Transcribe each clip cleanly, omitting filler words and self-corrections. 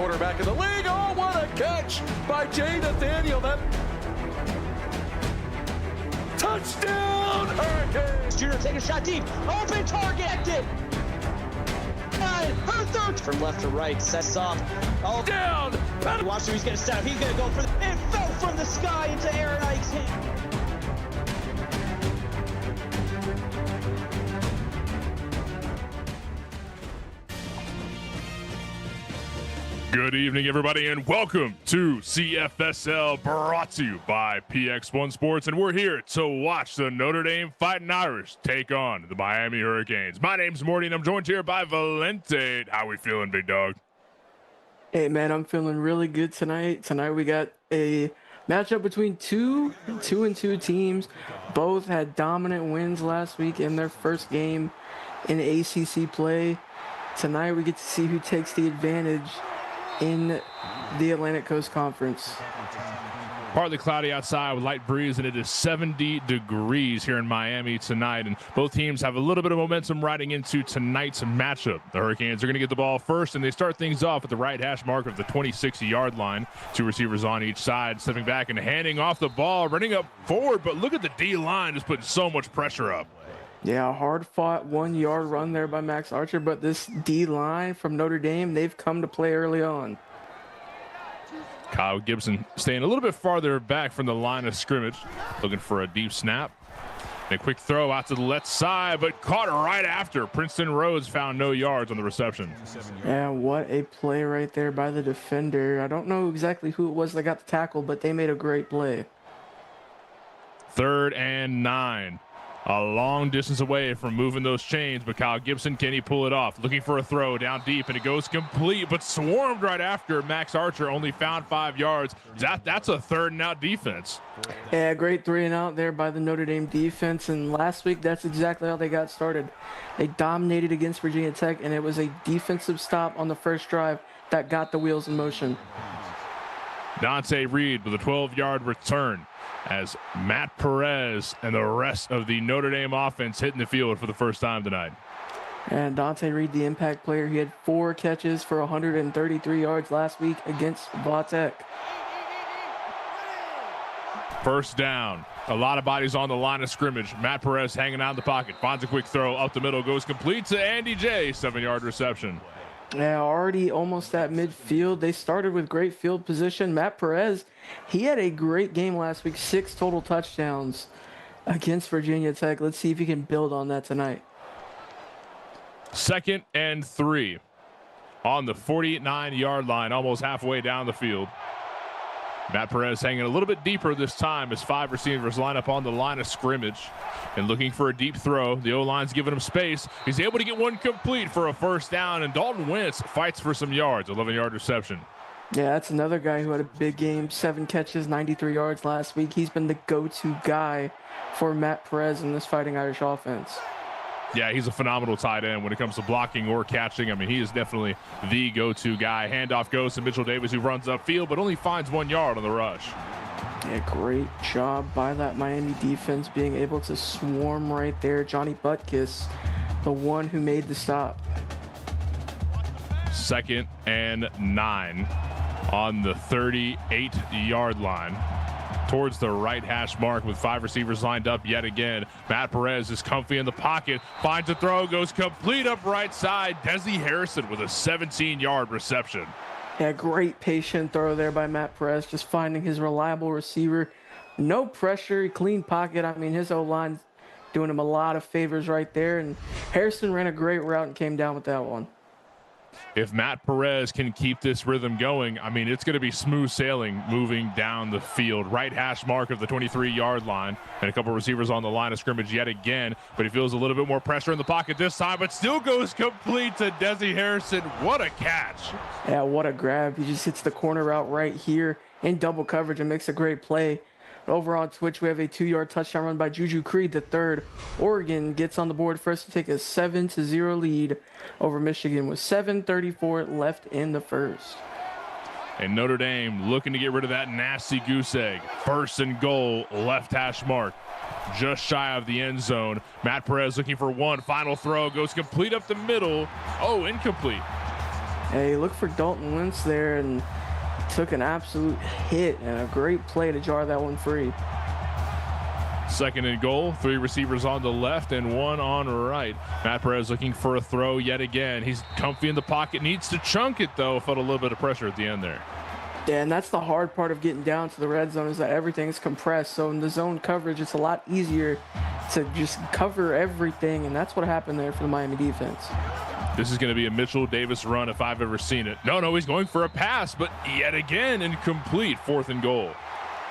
quarterback in the league. Oh, what a catch by Jay Nathaniel. That touchdown, Hurricanes. Junior taking a shot deep. Open target. Her third from left to right. Sets off. Oh, down. Watch him. He's going to set up. He's going to go for the. It fell from the sky into Aaron Ike's hand. Good evening, everybody, and welcome to CFSL, brought to you by PX1 Sports, and we're here to watch the Notre Dame Fighting Irish take on the Miami Hurricanes. My name's Morty, and I'm joined here by Valente. How we feeling, big dog? Hey, man, I'm feeling really good tonight. Tonight we got a matchup between two and two teams. Both had dominant wins last week in their first game in ACC play. Tonight we get to see who takes the advantage in the Atlantic Coast Conference. Partly cloudy outside with light breeze, and it is 70 degrees here in Miami tonight, and both teams have a little bit of momentum riding into tonight's matchup. The Hurricanes are going to get the ball first, and they start things off at the right hash mark of the 26-yard line. Two receivers on each side, stepping back and handing off the ball, running up forward, but look at the D-line just putting so much pressure up. Yeah, a hard-fought 1-yard run there by Max Archer, but this D-line from Notre Dame, they've come to play early on. Kyle Gibson staying a little bit farther back from the line of scrimmage, looking for a deep snap. And a quick throw out to the left side, but caught right after. Princeton Rhodes found no yards on the reception. Yeah, what a play right there by the defender. I don't know exactly who it was that got the tackle, but they made a great play. 3rd and 9. A long distance away from moving those chains, but Kyle Gibson, can he pull it off? Looking for a throw down deep, and it goes complete, but swarmed right after. Max Archer only found 5 yards. That's a 3rd and out defense. Yeah, great 3 and out there by the Notre Dame defense, and last week that's exactly how they got started. They dominated against Virginia Tech, and it was a defensive stop on the first drive that got the wheels in motion. Dante Reed with a 12-yard return, as Matt Perez and the rest of the Notre Dame offense hitting the field for the first time tonight. And Dante Reed, the impact player, he had 4 catches for 133 yards last week against Vautech. First down. A lot of bodies on the line of scrimmage. Matt Perez hanging out in the pocket. Finds a quick throw up the middle. Goes complete to Andy J. 7-yard reception. Yeah, already almost at midfield. They started with great field position. Matt Perez, he had a great game last week. 6 total touchdowns against Virginia Tech. Let's see if he can build on that tonight. 2nd and 3 on the 49-yard line, almost halfway down the field. Matt Perez hanging a little bit deeper this time as 5 receivers line up on the line of scrimmage and looking for a deep throw. The O-line's giving him space. He's able to get one complete for a first down, and Dalton Wentz fights for some yards, 11-yard reception. Yeah, that's another guy who had a big game. 7 catches, 93 yards last week. He's been the go-to guy for Matt Perez in this Fighting Irish offense. Yeah, he's a phenomenal tight end when it comes to blocking or catching. I mean, he is definitely the go-to guy. Handoff goes to Mitchell Davis, who runs upfield, but only finds 1 yard on the rush. Yeah, great job by that Miami defense being able to swarm right there. Johnny Butkus, the one who made the stop. 2nd and 9 on the 38-yard line, towards the right hash mark with 5 receivers lined up yet again. Matt Perez is comfy in the pocket, finds a throw, goes complete up right side. Desi Harrison with a 17-yard reception. Yeah, great patient throw there by Matt Perez, just finding his reliable receiver. No pressure, clean pocket. I mean, his O-line's doing him a lot of favors right there, and Harrison ran a great route and came down with that one. If Matt Perez can keep this rhythm going, I mean, it's going to be smooth sailing moving down the field. Right hash mark of the 23-yard line, and a couple receivers on the line of scrimmage yet again, but he feels a little bit more pressure in the pocket this time, but still goes complete to Desi Harrison. What a catch. Yeah, what a grab. He just hits the corner route right here in double coverage and makes a great play. Over on Twitch, we have a 2-yard touchdown run by Juju Creed III. Oregon gets on the board first to take a 7-0 lead over Michigan with 7:34 left in the first. And Notre Dame looking to get rid of that nasty goose egg. 1st and goal, left hash mark, just shy of the end zone. Matt Perez looking for one final throw, goes complete up the middle. Oh, incomplete. Hey, look for Dalton Wentz there and took an absolute hit and a great play to jar that one free. Second and goal, 3 receivers on the left and 1 on right. Matt Perez looking for a throw yet again. He's comfy in the pocket, needs to chunk it though. Felt a little bit of pressure at the end there. Yeah, and that's the hard part of getting down to the red zone is that everything's compressed. So in the zone coverage, it's a lot easier to just cover everything, and that's what happened there for the Miami defense. This is going to be a Mitchell Davis run if I've ever seen it. No, he's going for a pass, but yet again incomplete. 4th and goal.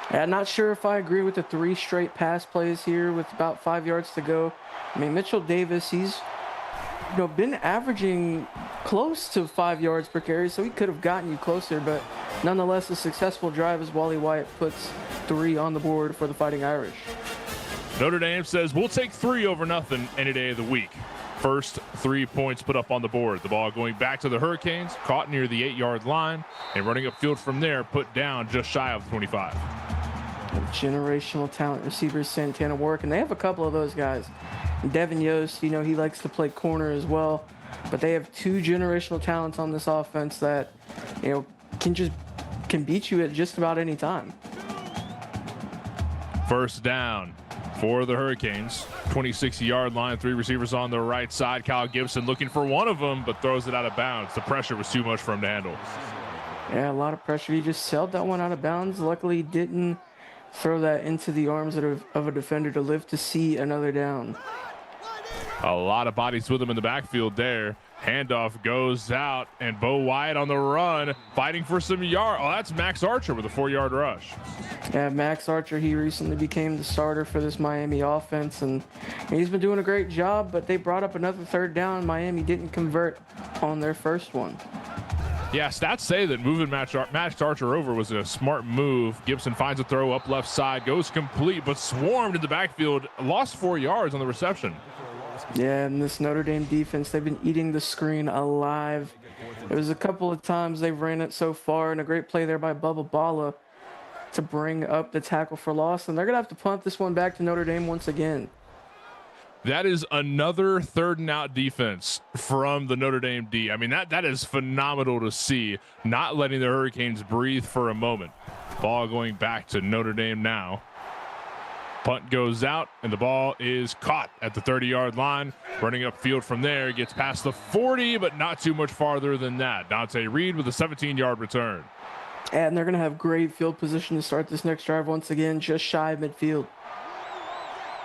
I'm not sure if I agree with the 3 straight pass plays here with about 5 yards to go. I mean, Mitchell Davis, he's been averaging close to 5 yards per carry, so he could have gotten you closer, but nonetheless, a successful drive as Wally Wyatt puts 3 on the board for the Fighting Irish. Notre Dame says we'll take 3 over nothing any day of the week. First 3 points put up on the board. The ball going back to the Hurricanes, caught near the 8-yard line, and running upfield from there, put down just shy of 25. Generational talent receivers, Santana Warwick, and they have a couple of those guys. Devin Yost, he likes to play corner as well, but they have 2 generational talents on this offense that, can beat you at just about any time. First down for the Hurricanes. 26-yard line, 3 receivers on the right side. Kyle Gibson looking for one of them, but throws it out of bounds. The pressure was too much for him to handle. Yeah, a lot of pressure. He just sailed that one out of bounds. Luckily, he didn't throw that into the arms of a defender to live to see another down. A lot of bodies with him in the backfield there. Handoff goes out, and Bo Wyatt on the run, fighting for some yard. Oh, that's Max Archer with a 4-yard rush. Yeah, Max Archer, he recently became the starter for this Miami offense, and he's been doing a great job, but they brought up another 3rd down. Miami didn't convert on their first one. Yeah, stats say that moving Max Archer over was a smart move. Gibson finds a throw up left side, goes complete, but swarmed in the backfield, lost 4 yards on the reception. Yeah, and this Notre Dame defense, they've been eating the screen alive. There was a couple of times they've ran it so far, and a great play there by Bubba Bala to bring up the tackle for loss, and they're going to have to punt this one back to Notre Dame once again. That is another 3rd and out defense from the Notre Dame D. I mean, that is phenomenal to see, not letting the Hurricanes breathe for a moment. Ball going back to Notre Dame now. Punt goes out, and the ball is caught at the 30-yard line. Running upfield from there, gets past the 40, but not too much farther than that. Dante Reed with a 17-yard return. And they're going to have great field position to start this next drive once again, just shy of midfield.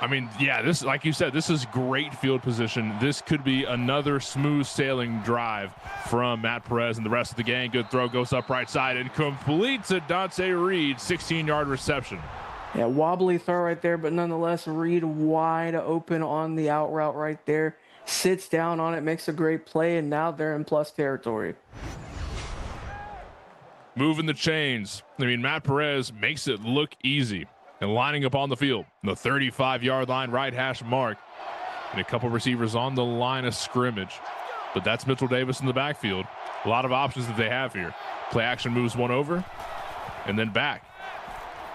I mean, yeah, this, like you said, this is great field position. This could be another smooth sailing drive from Matt Perez and the rest of the gang. Good throw, goes up right side and completes a Dante Reed 16-yard reception. Yeah, wobbly throw right there, but nonetheless, Reed wide open on the out route right there. Sits down on it, makes a great play, and now they're in plus territory. Moving the chains. I mean, Matt Perez makes it look easy. And lining up on the field, the 35-yard line, right hash mark. And a couple receivers on the line of scrimmage. But that's Mitchell Davis in the backfield. A lot of options that they have here. Play action moves one over and then back.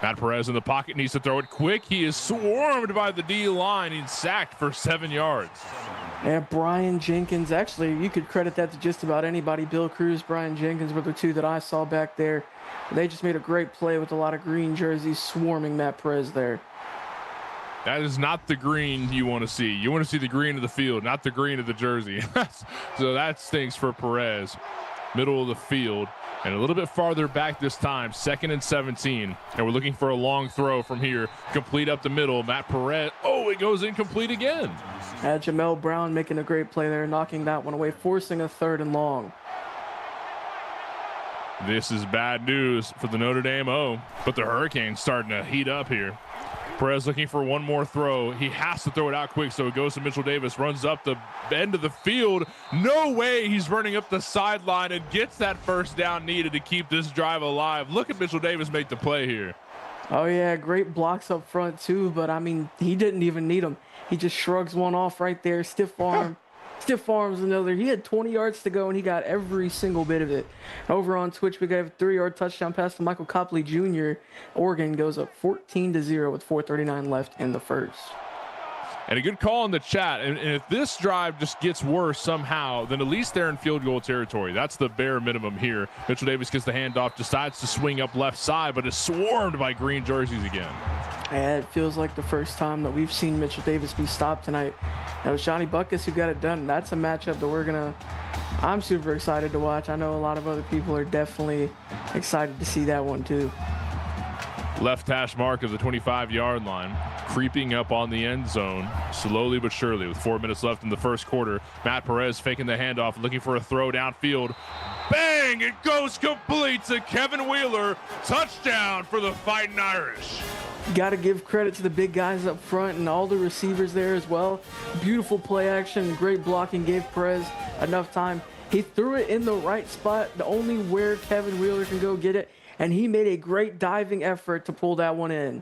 Matt Perez in the pocket, needs to throw it quick. He is swarmed by the D-line. He's sacked for 7 yards. Yeah, Brian Jenkins. Actually, you could credit that to just about anybody. Bill Cruz, Brian Jenkins were the 2 that I saw back there. They just made a great play with a lot of green jerseys swarming Matt Perez there. That is not the green you want to see. You want to see the green of the field, not the green of the jersey. So that stinks for Perez. Middle of the field. And a little bit farther back this time, 2nd and 17. And we're looking for a long throw from here. Complete up the middle. Matt Perez. Oh, it goes incomplete again. Jamel Brown making a great play there, knocking that one away, forcing a 3rd and long. This is bad news for the Notre Dame O, but the Hurricanes starting to heat up here. Perez looking for one more throw. He has to throw it out quick, so it goes to Mitchell Davis, runs up the end of the field. No way he's running up the sideline and gets that first down needed to keep this drive alive. Look at Mitchell Davis make the play here. Oh, yeah, great blocks up front, too, but, I mean, he didn't even need them. He just shrugs one off right there, stiff arm. Stiff arms another. He had 20 yards to go, and he got every single bit of it. Over on Twitch, we got a 3-yard touchdown pass to Michael Copley Jr. Oregon goes up 14-0 with 4:39 left in the first. And a good call in the chat. And if this drive just gets worse somehow, then at least they're in field goal territory. That's the bare minimum here. Mitchell Davis gets the handoff, decides to swing up left side, but is swarmed by green jerseys again. And it feels like the first time that we've seen Mitchell Davis be stopped tonight. It was Johnny Buckus who got it done. That's a matchup that I'm super excited to watch. I know a lot of other people are definitely excited to see that one too. Left hash mark of the 25-yard line, creeping up on the end zone, slowly but surely with 4 minutes left in the first quarter. Matt Perez faking the handoff, looking for a throw downfield. Bang! It goes complete to Kevin Wheeler. Touchdown for the Fighting Irish. Got to give credit to the big guys up front and all the receivers there as well. Beautiful play action, great blocking, gave Perez enough time. He threw it in the right spot, the only where Kevin Wheeler can go get it. And he made a great diving effort to pull that one in.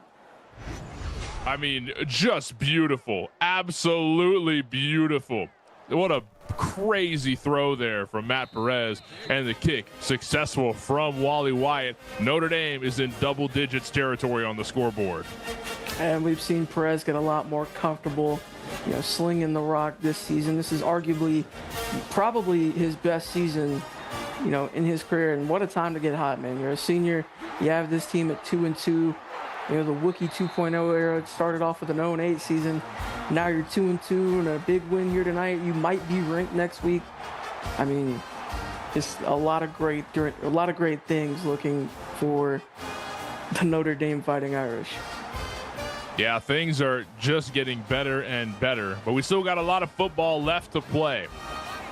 I mean, just beautiful. Absolutely beautiful. What a crazy throw there from Matt Perez. And the kick successful from Wally Wyatt. Notre Dame is in double digits territory on the scoreboard. And we've seen Perez get a lot more comfortable, slinging the rock this season. This is arguably probably his best season in his career, and what a time to get hot, man. You're a senior, you have this team at 2-2. The Wookiee 2.0 era started off with an 0-8 season. Now you're 2-2 and a big win here tonight. You might be ranked next week. I mean, just a lot of great things looking for the Notre Dame Fighting Irish. Yeah, things are just getting better and better, but we still got a lot of football left to play.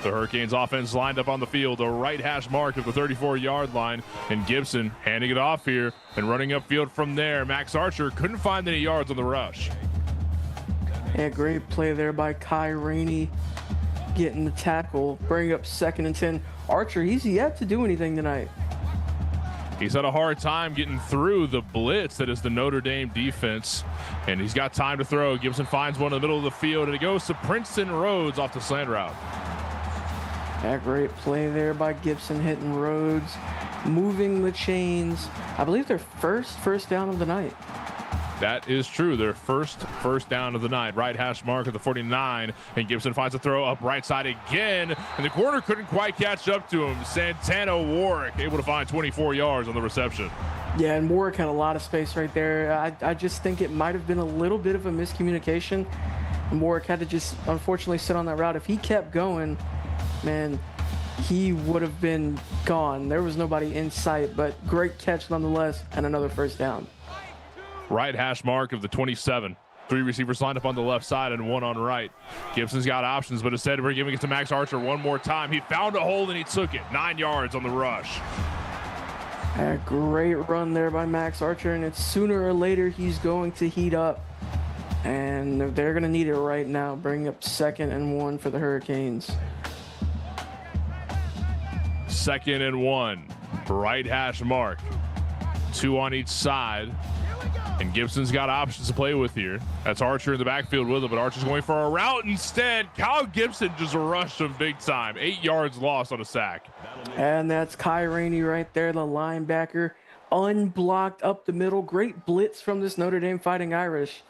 The Hurricanes offense lined up on the field, the right hash mark of the 34-yard line, and Gibson handing it off here and running upfield from there. Max Archer couldn't find any yards on the rush. Yeah, great play there by Kai Rainey, getting the tackle, bringing up 2nd and 10. Archer, he's yet to do anything tonight. He's had a hard time getting through the blitz that is the Notre Dame defense, and he's got time to throw. Gibson finds one in the middle of the field, and it goes to Princeton Rhodes off the slant route. That great play there by Gibson, hitting Rhodes, moving the chains. I believe their first down of the night. That is true. Their first down of the night. Right hash mark of the 49, and Gibson finds a throw up right side again, and the corner couldn't quite catch up to him. Santana Warwick able to find 24 yards on the reception. Yeah, and Warwick had a lot of space right there. I just think it might have been a little bit of a miscommunication. And Warwick had to just unfortunately sit on that route. If he kept going, man, he would have been gone. There was nobody in sight, but great catch nonetheless, and another first down. Right hash mark of the 27. 3 receivers lined up on the left side and 1 on right. Gibson's got options, but instead we're giving it to Max Archer one more time. He found a hole and he took it. 9 yards on the rush. A great run there by Max Archer, and it's sooner or later he's going to heat up. And they're going to need it right now. Bring up 2nd and 1 for the Hurricanes. 2nd and 1. Right hash mark. 2 on each side. And Gibson's got options to play with here. That's Archer in the backfield with him, but Archer's going for a route instead. Kyle Gibson just rushed him big time. 8 yards lost on a sack. And that's Kai Rainey right there, the linebacker. Unblocked up the middle. Great blitz from this Notre Dame Fighting Irish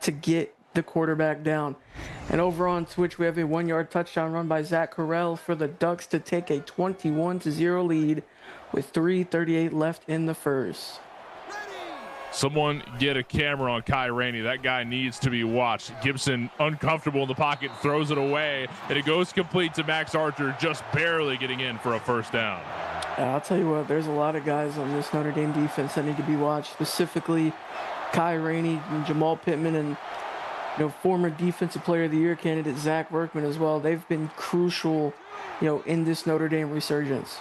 to get the quarterback down. And over on Twitch, we have a 1-yard touchdown run by Zach Carell for the Ducks to take a 21-0 lead with 3:38 left in the first. Someone get a camera on Kai Rainey. That guy needs to be watched. Gibson uncomfortable in the pocket, throws it away, and it goes complete to Max Archer, just barely getting in for a first down. I'll tell you what, there's a lot of guys on this Notre Dame defense that need to be watched, specifically Kai Rainey and Jamal Pittman, and former Defensive Player of the Year candidate Zach Workman as well. They've been crucial, in this Notre Dame resurgence.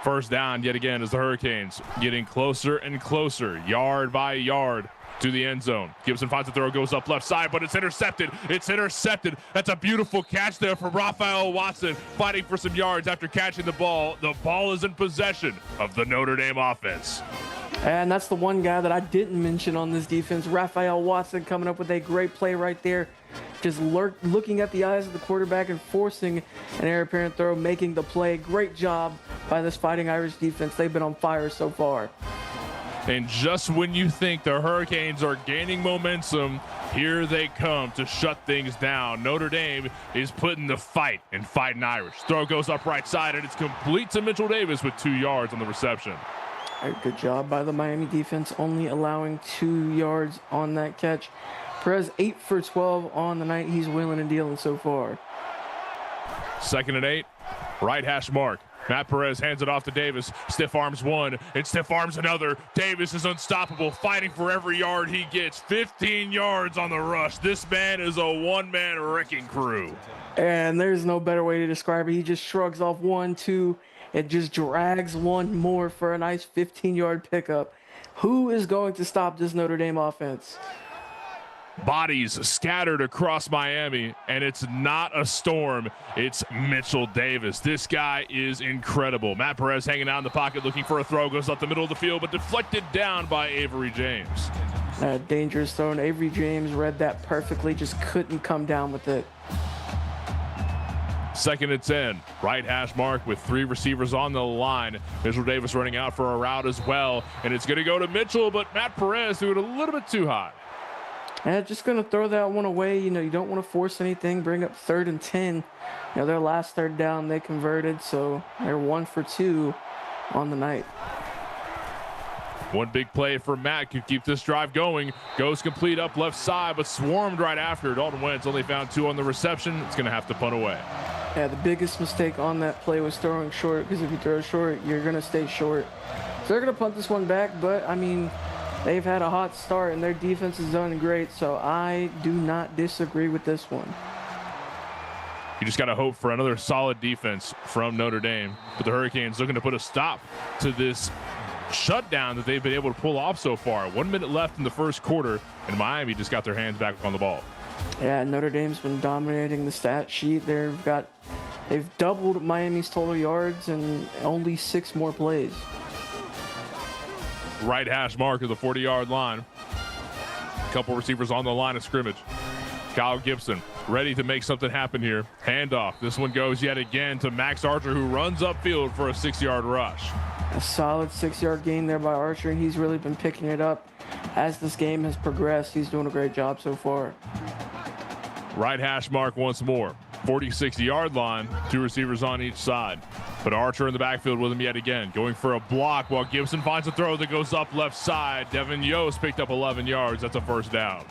First down yet again as the Hurricanes getting closer and closer, yard by yard, to the end zone. Gibson finds the throw, goes up left side, but it's intercepted. It's intercepted. That's a beautiful catch there from Raphael Watson, fighting for some yards after catching the ball. The ball is in possession of the Notre Dame offense. And that's the one guy that I didn't mention on this defense, Raphael Watson, coming up with a great play right there. Just looking at the eyes of the quarterback and forcing an heir apparent throw, making the play. Great job by this Fighting Irish defense. They've been on fire so far. And just when you think the Hurricanes are gaining momentum, here they come to shut things down. Notre Dame is putting the fight in Fighting Irish. Throw goes up right side, and it's complete to Mitchell Davis with 2 yards on the reception. Good job by the Miami defense, only allowing 2 yards on that catch. Perez 8 for 12 on the night. He's wheeling and dealing so far. 2nd and 8, right hash mark. Matt Perez hands it off to Davis. Stiff arms one and stiff arms another. Davis is unstoppable, fighting for every yard he gets. 15 yards on the rush. This man is a one-man wrecking crew. And there's no better way to describe it. He just shrugs off 1, 2, and just drags one more for a nice 15-yard pickup. Who is going to stop this Notre Dame offense? Bodies scattered across Miami, and it's not a storm. It's Mitchell Davis. This guy is incredible. Matt Perez hanging out in the pocket looking for a throw. Goes up the middle of the field, but deflected down by Avery James. Dangerous throw, and Avery James read that perfectly. Just couldn't come down with it. 2nd and 10, right hash mark with 3 receivers on the line. Mitchell Davis running out for a route as well, and it's going to go to Mitchell, but Matt Perez threw it a little bit too high. And just going to throw that one away. You know, you don't want to force anything. Bring up 3rd and 10. You know, their last 3rd down, they converted, so they're 1 for 2 on the night. One big play for Matt could keep this drive going. Goes complete up left side, but swarmed right after. Dalton Wentz only found 2 on the reception. It's going to have to punt away. Yeah, the biggest mistake on that play was throwing short, because if you throw short, you're going to stay short. So they're going to punt this one back, but, I mean, they've had a hot start, and their defense is done great, so I do not disagree with this one. You just got to hope for another solid defense from Notre Dame. But the Hurricanes looking to put a stop to this shutdown that they've been able to pull off so far. 1 minute left in the first quarter, and Miami just got their hands back on the ball. Yeah, Notre Dame's been dominating the stat sheet. They've doubled Miami's total yards and only 6 more plays. Right hash mark of the 40-yard line. A couple receivers on the line of scrimmage. Kyle Gibson ready to make something happen here. Handoff. This one goes yet again to Max Archer, who runs upfield for a 6-yard rush. A solid 6-yard gain there by Archer, and he's really been picking it up as this game has progressed. He's doing a great job so far. Right hash mark once more. 46-yard line, 2 receivers on each side. But Archer in the backfield with him yet again, going for a block while Gibson finds a throw that goes up left side. Devin Yost picked up 11 yards. That's a 1st down.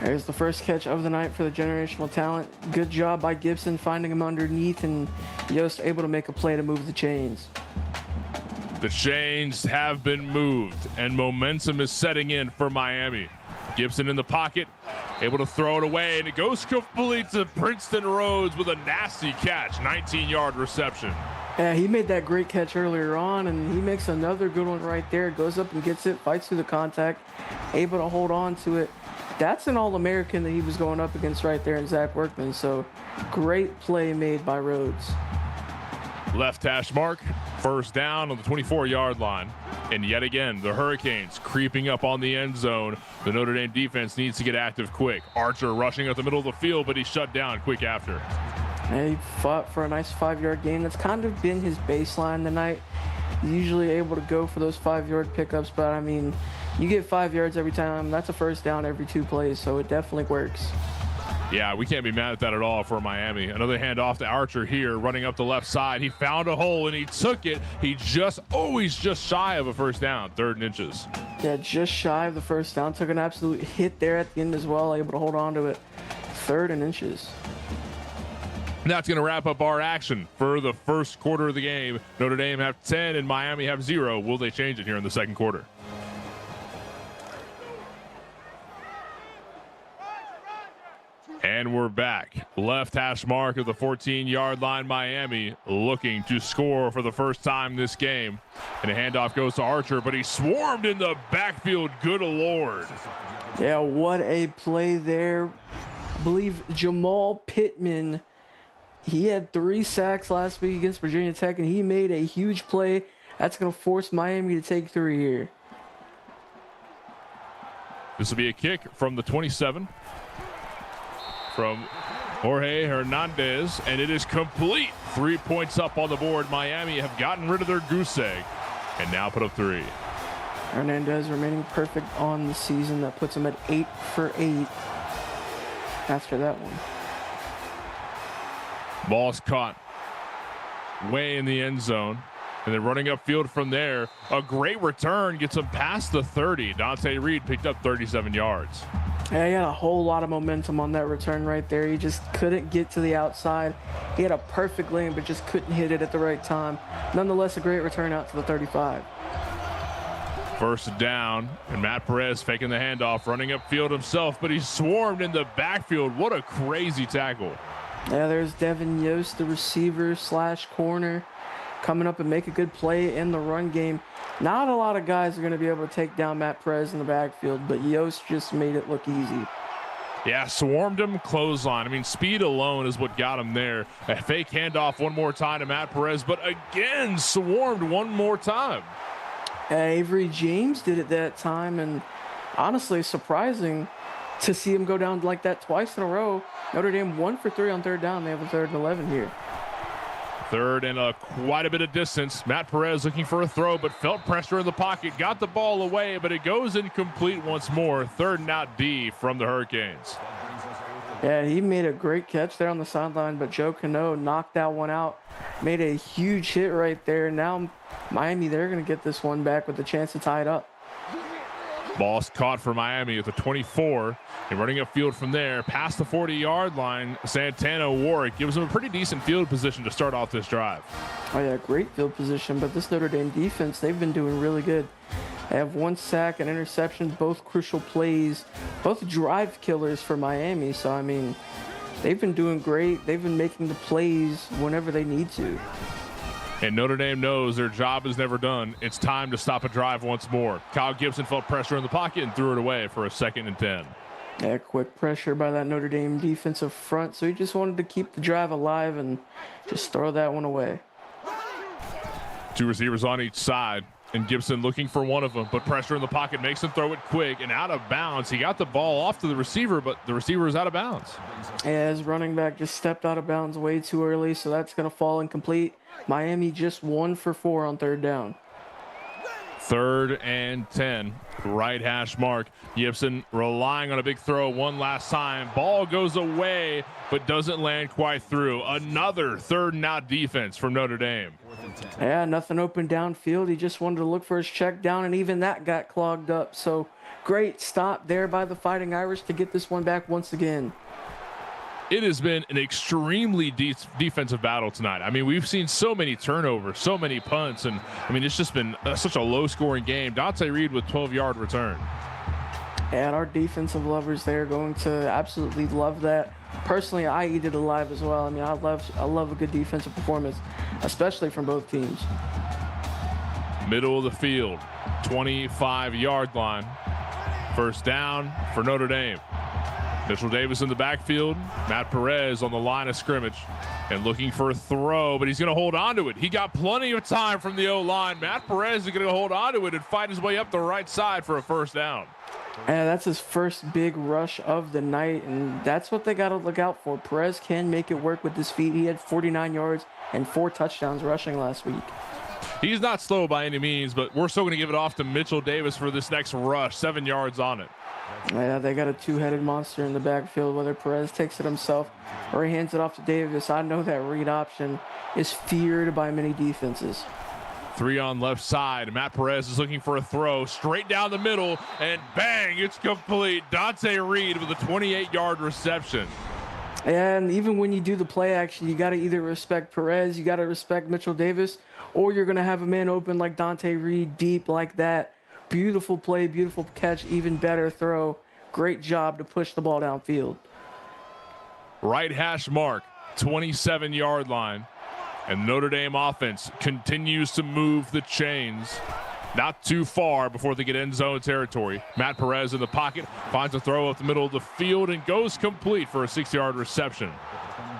There's the first catch of the night for the generational talent. Good job by Gibson finding him underneath, and Yost able to make a play to move the chains. The chains have been moved, and momentum is setting in for Miami. Gibson in the pocket, able to throw it away, and it goes complete to Princeton Rhodes with a nasty catch, 19-yard reception. Yeah, he made that great catch earlier on, and he makes another good one right there. Goes up and gets it, fights through the contact, able to hold on to it. That's an All-American that he was going up against right there in Zach Workman, so great play made by Rhodes. Left hash mark, 1st down on the 24-yard line. And yet again, the Hurricanes creeping up on the end zone. The Notre Dame defense needs to get active quick. Archer rushing at the middle of the field, but he's shut down quick after. And he fought for a nice 5-yard gain. That's kind of been his baseline tonight. He's usually able to go for those 5-yard pickups, but I mean, you get 5 yards every time. That's a 1st down every 2 plays, so it definitely works. Yeah, we can't be mad at that at all for Miami. Another handoff to Archer here, running up the left side. He found a hole and he took it. He's always just shy of a 1st down, 3rd and inches. Yeah, just shy of the 1st down. Took an absolute hit there at the end as well, able to hold on to it. 3rd and inches. That's going to wrap up our action for the first quarter of the game. Notre Dame have 10 and Miami have 0. Will they change it here in the second quarter? And we're back. Left hash mark of the 14-yard line. Miami looking to score for the first time this game. And a handoff goes to Archer, but he swarmed in the backfield. Good Lord. Yeah, what a play there. I believe Jamal Pittman, he had 3 sacks last week against Virginia Tech, and he made a huge play. That's going to force Miami to take 3 here. This will be a kick from the 27. From Jorge Hernandez, and it is complete. 3 points up on the board. Miami have gotten rid of their goose egg and now put up 3. Hernandez remaining perfect on the season. That puts him at 8 for 8 after that one. Ball's caught way in the end zone. And then running upfield from there, a great return gets him past the 30. Dante Reed picked up 37 yards. Yeah, he had a whole lot of momentum on that return right there. He just couldn't get to the outside. He had a perfect lane, but just couldn't hit it at the right time. Nonetheless, a great return out to the 35. First down, and Matt Perez faking the handoff, running upfield himself, but he's swarmed in the backfield. What a crazy tackle. Yeah, there's Devin Yost, the receiver / corner, coming up and make a good play in the run game. Not a lot of guys are going to be able to take down Matt Perez in the backfield, but Yost just made it look easy. Yeah, swarmed him, clothesline. I mean, speed alone is what got him there. A fake handoff one more time to Matt Perez, but again, swarmed one more time. Avery James did it that time, and honestly, surprising to see him go down like that twice in a row. Notre Dame 1 for 3 on third down. They have a 3rd and 11 here. Third and quite a bit of distance. Matt Perez looking for a throw, but felt pressure in the pocket. Got the ball away, but it goes incomplete once more. 3rd and out D from the Hurricanes. Yeah, he made a great catch there on the sideline, but Joe Cano knocked that one out. Made a huge hit right there. Now Miami, they're going to get this one back with a chance to tie it up. Ball's caught for Miami at the 24. And running upfield from there, past the 40-yard line, Santana Warwick gives them a pretty decent field position to start off this drive. Oh, yeah, great field position. But this Notre Dame defense, they've been doing really good. They have 1 sack and interception, both crucial plays, both drive killers for Miami. So, I mean, they've been doing great. They've been making the plays whenever they need to. And Notre Dame knows their job is never done. It's time to stop a drive once more. Kyle Gibson felt pressure in the pocket and threw it away for a 2nd and 10. Yeah, quick pressure by that Notre Dame defensive front. So he just wanted to keep the drive alive and just throw that one away. 2 receivers on each side. And Gibson looking for one of them, but pressure in the pocket makes him throw it quick and out of bounds. He got the ball off to the receiver, but the receiver is out of bounds. Yeah, his running back just stepped out of bounds way too early, so that's going to fall incomplete. Miami just 1 for 4 on 3rd down. 3rd and 10, right hash mark. Gibson relying on a big throw one last time. Ball goes away, but doesn't land quite through. Another 3rd and out defense from Notre Dame. Yeah, nothing open downfield. He just wanted to look for his check down, and even that got clogged up. So great stop there by the Fighting Irish to get this one back once again. It has been an extremely defensive battle tonight. I mean, we've seen so many turnovers, so many punts, and I mean, it's just been such a low-scoring game. Dante Reed with 12-yard return. And our defensive lovers, they're going to absolutely love that. Personally, I eat it alive as well. I mean, I love a good defensive performance, especially from both teams. Middle of the field, 25-yard line. First down for Notre Dame. Mitchell Davis in the backfield. Matt Perez on the line of scrimmage and looking for a throw, but he's going to hold on to it. He got plenty of time from the O-line. Matt Perez is going to hold on to it and fight his way up the right side for a first down. And that's his first big rush of the night, and that's what they got to look out for. Perez can make it work with his feet. He had 49 yards and 4 touchdowns rushing last week. He's not slow by any means, but we're still going to give it off to Mitchell Davis for this next rush. 7 yards on it. Yeah, they got a 2-headed monster in the backfield, whether Perez takes it himself or he hands it off to Davis. I know that read option is feared by many defenses. 3 on left side. Matt Perez is looking for a throw straight down the middle, and bang, it's complete. Dante Reed with a 28-yard reception. And even when you do the play action, you got to either respect Perez, you got to respect Mitchell Davis, or you're going to have a man open like Dante Reed deep like that. Beautiful play, beautiful catch, even better throw. Great job to push the ball downfield. Right hash mark, 27-yard line. And Notre Dame offense continues to move the chains. Not too far before they get end zone territory. Matt Perez in the pocket, finds a throw up the middle of the field and goes complete for a 6-yard reception.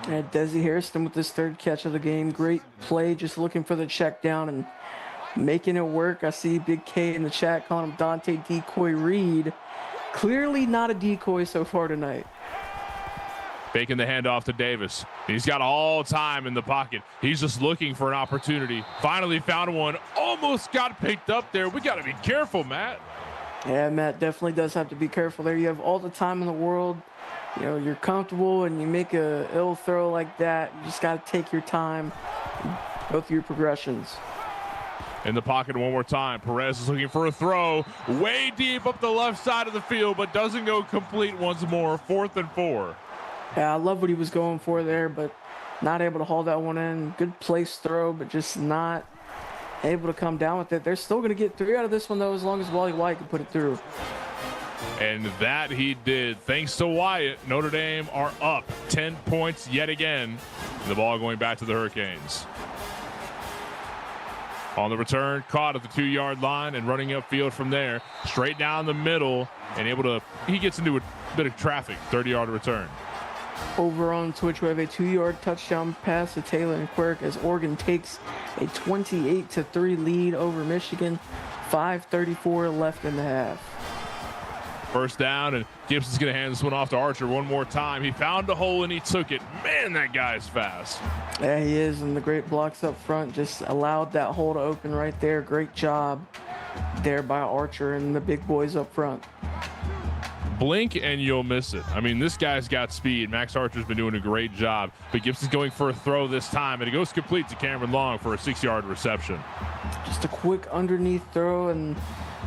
And Desi Harrison with his 3rd catch of the game. Great play, just looking for the check down and making it work. I see Big K in the chat calling him Dante Decoy Reed. Clearly not a decoy so far tonight. Faking the handoff to Davis. He's got all time in the pocket. He's just looking for an opportunity. Finally found one. Almost got picked up there. We got to be careful, Matt. Yeah, Matt definitely does have to be careful there. You have all the time in the world. You know, you're comfortable and you make a ill throw like that. You just got to take your time, go through your progressions. In the pocket one more time. Perez is looking for a throw way deep up the left side of the field, but doesn't go complete once more. 4th and 4. Yeah, I love what he was going for there, but not able to haul that one in. Good place throw, but just not able to come down with it. They're still going to get 3 out of this one, though, as long as Wally White can put it through. And that he did. Thanks to Wyatt, Notre Dame are up 10 points yet again. The ball going back to the Hurricanes. On the return, caught at the 2-yard line and running upfield from there. Straight down the middle and able to, he gets into a bit of traffic. 30-yard return. Over on Twitch, we have a 2-yard touchdown pass to Taylor and Quirk as Oregon takes a 28-3 lead over Michigan. 5:34 left in the half. First down, and Gibson's going to hand this one off to Archer one more time. He found a hole and he took it. Man, that guy's fast. Yeah, he is, and the great blocks up front just allowed that hole to open right there. Great job there by Archer and the big boys up front. Blink and you'll miss it. I mean, this guy's got speed. Max Archer's been doing a great job, but Gibson's going for a throw this time, and it goes complete to Cameron Long for a 6-yard reception. Just a quick underneath throw, and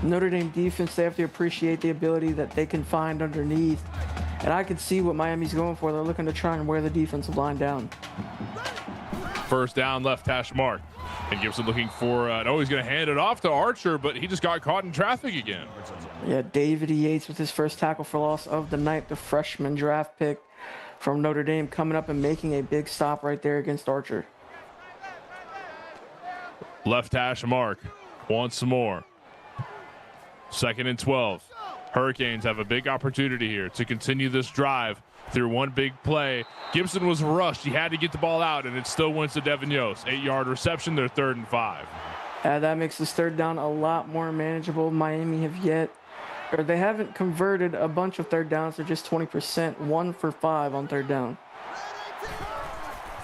Notre Dame defense, they have to appreciate the ability that they can find underneath. And I can see what Miami's going for. They're looking to try and wear the defensive line down. First down, left hash mark. And Gibson looking for, he's going to hand it off to Archer, but he just got caught in traffic again. Yeah, David Yates with his first tackle for loss of the night, the freshman draft pick from Notre Dame, coming up and making a big stop right there against Archer. Left hash mark once more. 2nd and 12. Hurricanes have a big opportunity here to continue this drive through one big play. Gibson was rushed. He had to get the ball out, and it still went to Devin Yost. 8-yard reception. They're 3rd and 5. That makes this 3rd down a lot more manageable. Miami they haven't converted a bunch of 3rd downs. They're just 20%, 1 for 5 on 3rd down.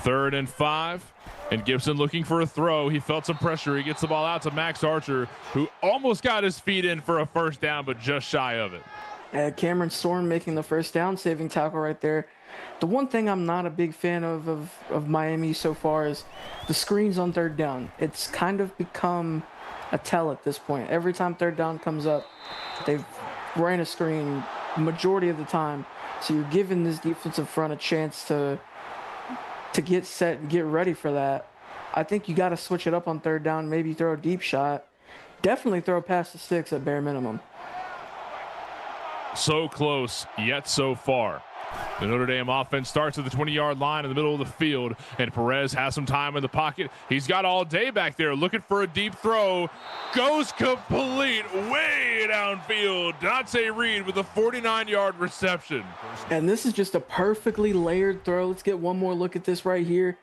3rd and 5. And Gibson looking for a throw. He felt some pressure. He gets the ball out to Max Archer, who almost got his feet in for a first down, but just shy of it. Cameron Storm making the first down, saving tackle right there. The one thing I'm not a big fan of Miami so far is the screens on 3rd down. It's kind of become a tell at this point. Every time 3rd down comes up, they've ran a screen majority of the time. So you're giving this defensive front a chance to get set and get ready for that. I think you got to switch it up on 3rd down, maybe throw a deep shot. Definitely throw past the sticks at bare minimum. So close, yet so far. The Notre Dame offense starts at the 20-yard line in the middle of the field, and Perez has some time in the pocket. He's got all day back there looking for a deep throw. Goes complete way downfield. Dante Reed with a 49-yard reception. And this is just a perfectly layered throw. Let's get one more look at this right here.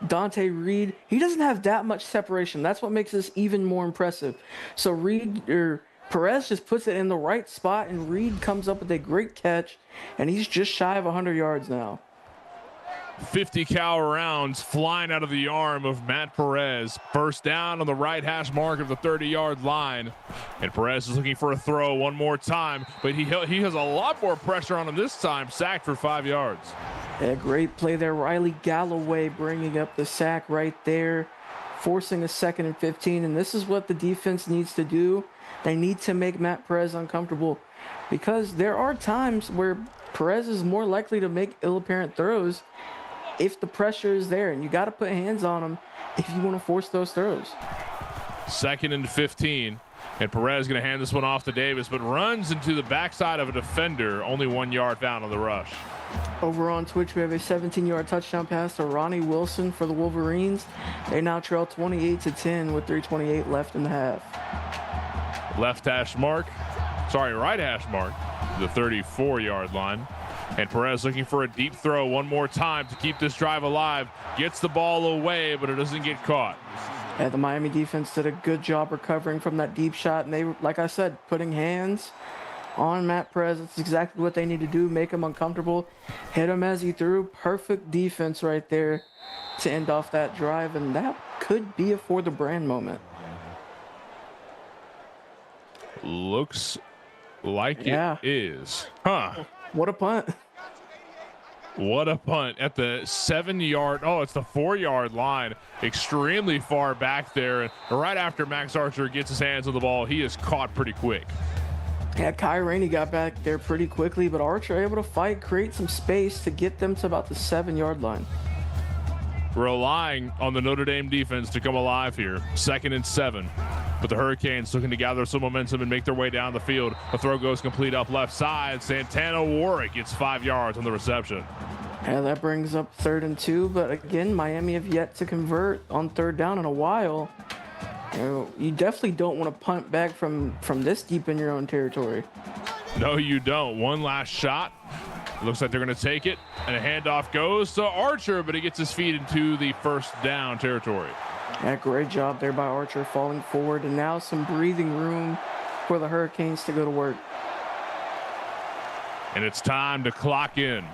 Dante Reed, he doesn't have that much separation. That's what makes this even more impressive. So Perez just puts it in the right spot, and Reed comes up with a great catch, and he's just shy of 100 yards now. 50 cal rounds flying out of the arm of Matt Perez. First down on the right hash mark of the 30-yard line. And Perez is looking for a throw one more time, but he has a lot more pressure on him this time. Sacked for 5 yards. Yeah, great play there. Riley Galloway bringing up the sack right there, forcing a 2nd and 15. And this is what the defense needs to do. They need to make Matt Perez uncomfortable, because there are times where Perez is more likely to make ill-apparent throws if the pressure is there, and you got to put hands on him if you want to force those throws. 2nd and 15, and Perez going to hand this one off to Davis, but runs into the backside of a defender. Only 1 yard down on the rush. Over on Twitch, we have a 17-yard touchdown pass to Ronnie Wilson for the Wolverines. They now trail 28-10 with 3:28 left in the half. Right hash mark, the 34-yard line. And Perez looking for a deep throw one more time to keep this drive alive. Gets the ball away, but it doesn't get caught. Yeah, the Miami defense did a good job recovering from that deep shot, and they, like I said, putting hands on Matt Perez. That's exactly what they need to do, make him uncomfortable, hit him as he threw. Perfect defense right there to end off that drive, and that could be a for the brand moment. Looks like it is. Huh. What a punt. What a punt at the 7-yard. Oh, it's the 4-yard line. Extremely far back there. And right after Max Archer gets his hands on the ball, he is caught pretty quick. Yeah, Kai Rainey got back there pretty quickly, but Archer able to fight, create some space to get them to about the 7-yard line. Relying on the Notre Dame defense to come alive here. 2nd and 7. But the Hurricanes looking to gather some momentum and make their way down the field. The throw goes complete up left side. Santana Warwick gets 5 yards on the reception. And that brings up 3rd and 2, but again, Miami have yet to convert on 3rd down in a while. You definitely don't want to punt back from this deep in your own territory. No, you don't. One last shot. Looks like they're going to take it, and a handoff goes to Archer, but he gets his feet into the 1st down territory. Yeah, great job there by Archer falling forward, and now some breathing room for the Hurricanes to go to work. And it's time to clock in.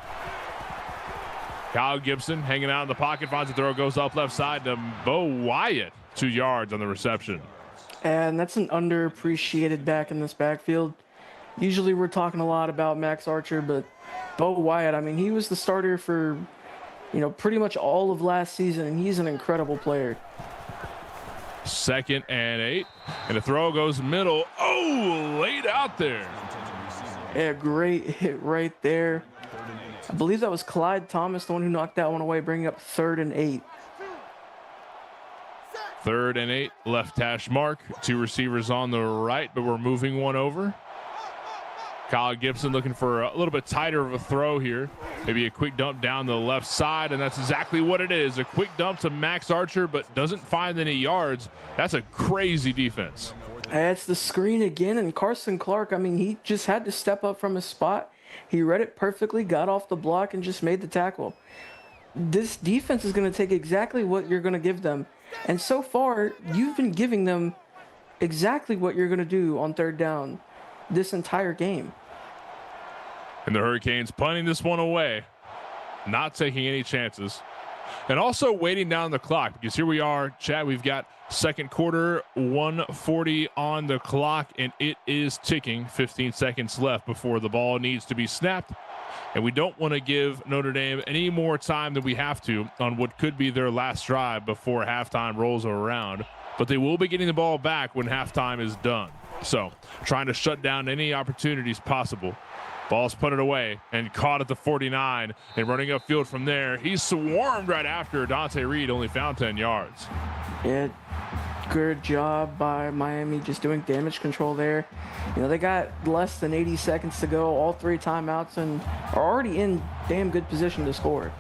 Kyle Gibson hanging out in the pocket, finds the throw, goes up left side to Bo Wyatt. 2 yards on the reception. And that's an underappreciated back in this backfield. Usually we're talking a lot about Max Archer, but Bo Wyatt, I mean, he was the starter for, pretty much all of last season, and he's an incredible player. 2nd and 8, and the throw goes middle. Oh, laid out there. Yeah, great hit right there. I believe that was Clyde Thomas, the one who knocked that one away, bringing up 3rd and 8. 3rd and 8, left hash mark. 2 receivers on the right, but we're moving one over. Kyle Gibson looking for a little bit tighter of a throw here. Maybe a quick dump down the left side, and that's exactly what it is. A quick dump to Max Archer, but doesn't find any yards. That's a crazy defense. It's the screen again, and Carson Clark, I mean, he just had to step up from his spot. He read it perfectly, got off the block, and just made the tackle. This defense is going to take exactly what you're going to give them. And so far, you've been giving them exactly what you're going to do on 3rd down this entire game. And the Hurricanes punting this one away, not taking any chances. And also waiting down the clock, because here we are, Chad, we've got 2nd quarter, 1:40 on the clock, and it is ticking. 15 seconds left before the ball needs to be snapped. And we don't want to give Notre Dame any more time than we have to on what could be their last drive before halftime rolls around. But they will be getting the ball back when halftime is done. So trying to shut down any opportunities possible. Ball's punted away and caught at the 49 and running upfield from there. He's swarmed right after. Dante Reed only found 10 yards. Yeah, good job by Miami just doing damage control there. They got less than 80 seconds to go, all 3 timeouts, and are already in damn good position to score.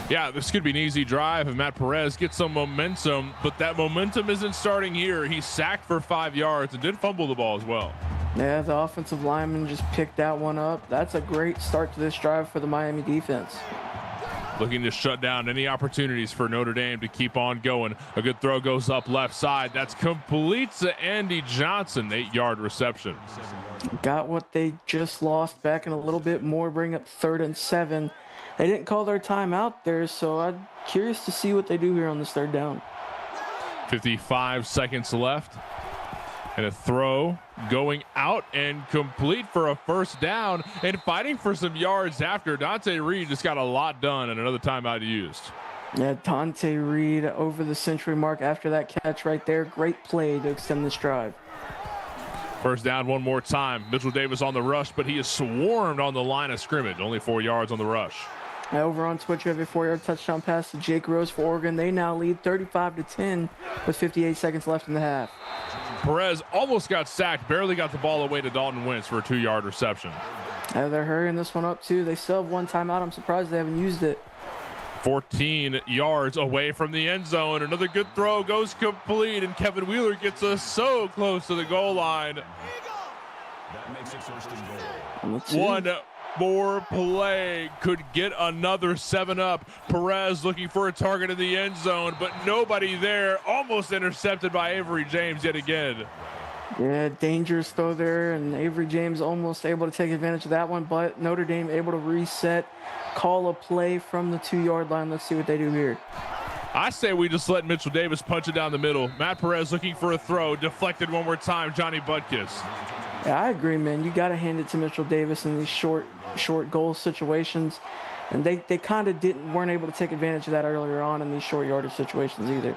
Yeah, this could be an easy drive if Matt Perez gets some momentum, but that momentum isn't starting here. He's sacked for 5 yards and did fumble the ball as well. Yeah, the offensive lineman just picked that one up. That's a great start to this drive for the Miami defense. Looking to shut down any opportunities for Notre Dame to keep on going. A good throw goes up left side. That's complete to Andy Johnson, 8-yard reception. Got what they just lost back in a little bit more, bring up 3rd and 7. They didn't call their timeout there, so I'm curious to see what they do here on this 3rd down. 55 seconds left. And a throw going out and complete for a 1st down, and fighting for some yards after. Dante Reed just got a lot done and another timeout used. Yeah, Dante Reed over the century mark after that catch right there. Great play to extend this drive. 1st down one more time. Mitchell Davis on the rush, but he is swarmed on the line of scrimmage. Only 4 yards on the rush. Over on Twitch, we have a 4-yard touchdown pass to Jake Rose for Oregon. They now lead 35-10 with 58 seconds left in the half. Perez almost got sacked, barely got the ball away to Dalton Wentz for a 2-yard reception. They're hurrying this one up too. They still have 1 timeout. I'm surprised they haven't used it. 14 yards away from the end zone. Another good throw goes complete, and Kevin Wheeler gets us so close to the goal line. That makes it 1st and goal. One more play could get another 7 up. Perez looking for a target in the end zone, but nobody there. Almost intercepted by Avery James yet again. Yeah, dangerous throw there, and Avery James almost able to take advantage of that one, but Notre Dame able to reset, call a play from the 2-yard line. Let's see what they do here. I say we just let Mitchell Davis punch it down the middle. Matt Perez looking for a throw, deflected one more time, Johnny Butkus. Yeah, I agree, man. You got to hand it to Mitchell Davis in these short goal situations. And they kind of weren't able to take advantage of that earlier on in these short yardage situations either.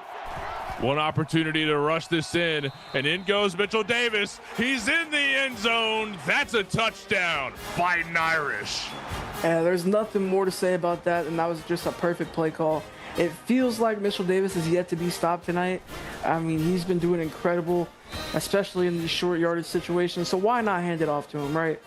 One opportunity to rush this in, and in goes Mitchell Davis. He's in the end zone. That's a touchdown. Fighting Irish. Yeah, there's nothing more to say about that, and that was just a perfect play call. It feels like Mitchell Davis is yet to be stopped tonight. I mean, he's been doing incredible, especially in these short yardage situations. So why not hand it off to him, right?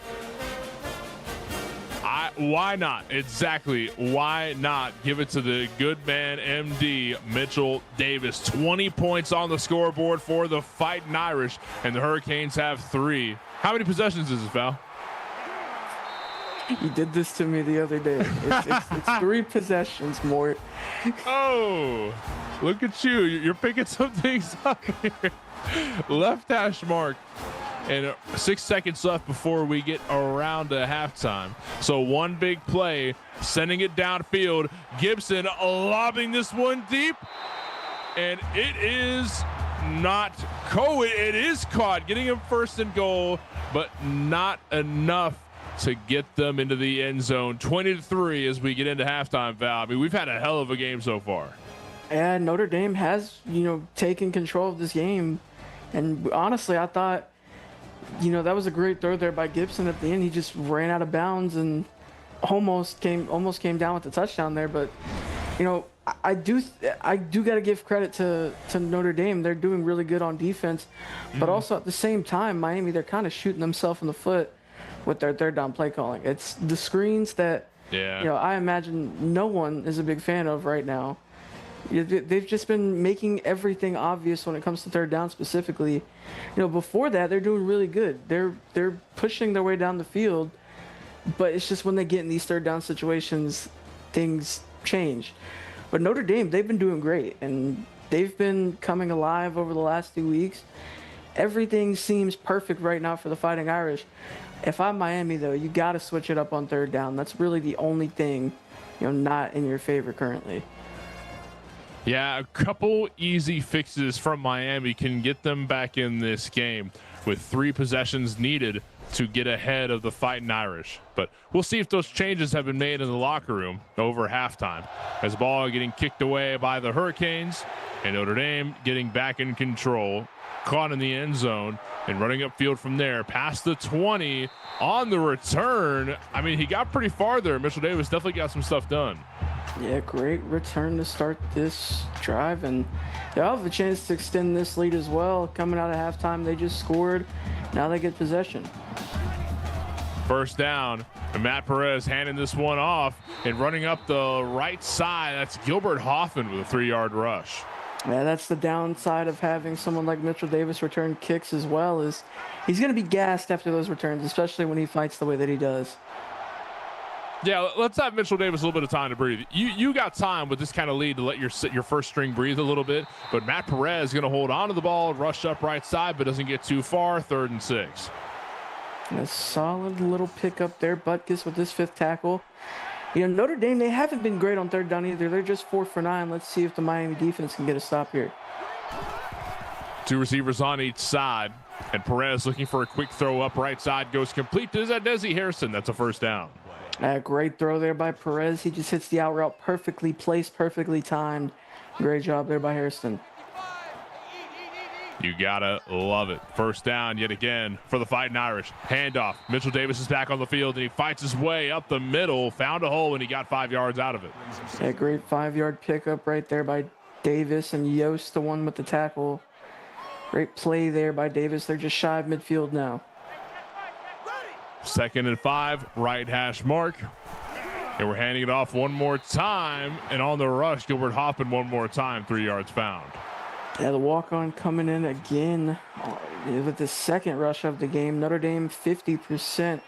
Why not? Exactly. Why not give it to the good man, MD, Mitchell Davis? 20 points on the scoreboard for the Fighting Irish, and the Hurricanes have 3. How many possessions is this, Val? You did this to me the other day. It's 3 possessions, Mort. Oh, look at you. You're picking some things up here. Left hash mark. And 6 seconds left before we get around to halftime. So one big play, sending it downfield. Gibson lobbing this one deep. And it is not it is caught, getting him first and goal, but not enough to get them into the end zone. 20-3 as we get into halftime, Val. I mean, we've had a hell of a game so far. And Notre Dame has, taken control of this game. And honestly, I thought, that was a great throw there by Gibson at the end. He just ran out of bounds and almost came down with the touchdown there. But, I do got to give credit to Notre Dame. They're doing really good on defense. But also at the same time, Miami, they're kind of shooting themselves in the foot with their third down play calling. It's the screens that, I imagine no one is a big fan of right now. They've just been making everything obvious when it comes to third down specifically. Before that, they're doing really good. They're pushing their way down the field, but it's just when they get in these third down situations, things change. But Notre Dame, they've been doing great, and they've been coming alive over the last 2 weeks. Everything seems perfect right now for the Fighting Irish. If I'm Miami, though, you got to switch it up on third down. That's really the only thing, not in your favor currently. Yeah, a couple easy fixes from Miami can get them back in this game with 3 possessions needed to get ahead of the Fighting Irish. But we'll see if those changes have been made in the locker room over halftime. As the ball getting kicked away by the Hurricanes, and Notre Dame getting back in control, caught in the end zone and running upfield from there past the 20 on the return. I mean, he got pretty far there. Mitchell Davis definitely got some stuff done. Yeah, great return to start this drive, and they'll have a chance to extend this lead as well. Coming out of halftime, they just scored. Now they get possession. First down, and Matt Perez handing this one off and running up the right side. That's Gilbert Hoffman with a 3-yard rush. Yeah, that's the downside of having someone like Mitchell Davis return kicks as well, is he's going to be gassed after those returns, especially when he fights the way that he does. Yeah, let's have Mitchell Davis a little bit of time to breathe. You got time with this kind of lead to let your first string breathe a little bit, but Matt Perez is going to hold on to the ball, rush up right side, but doesn't get too far. 3rd and 6. And a solid little pickup there. Butkus with his 5th tackle. Notre Dame, they haven't been great on third down either. They're just 4 for 9. Let's see if the Miami defense can get a stop here. 2 receivers on each side, and Perez looking for a quick throw up right side, goes complete to Desi Harrison. That's a first down. Great throw there by Perez. He just hits the out route perfectly placed, perfectly timed. Great job there by Harrison. You gotta love it. First down yet again for the Fighting Irish. Handoff. Mitchell Davis is back on the field, and he fights his way up the middle, found a hole, and he got 5 yards out of it. Yeah, great 5-yard pickup right there by Davis, and Yost, the one with the tackle. Great play there by Davis. They're just shy of midfield now. 2nd and 5, right hash mark. And we're handing it off one more time. And on the rush, Gilbert Hoffman one more time, 3 yards found. Yeah, the walk-on coming in again with the 2nd rush of the game. Notre Dame 50%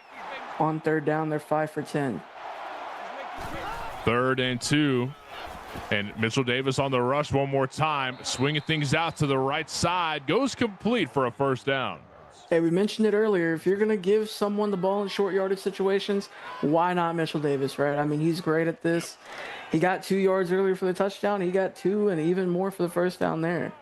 on third down. They're 5 for 10. 3rd and 2. And Mitchell Davis on the rush one more time. Swinging things out to the right side. Goes complete for a first down. Hey, we mentioned it earlier. If you're going to give someone the ball in short yardage situations, why not Mitchell Davis, right? I mean, he's great at this. He got 2 yards earlier for the touchdown. He got 2 and even more for the first down there.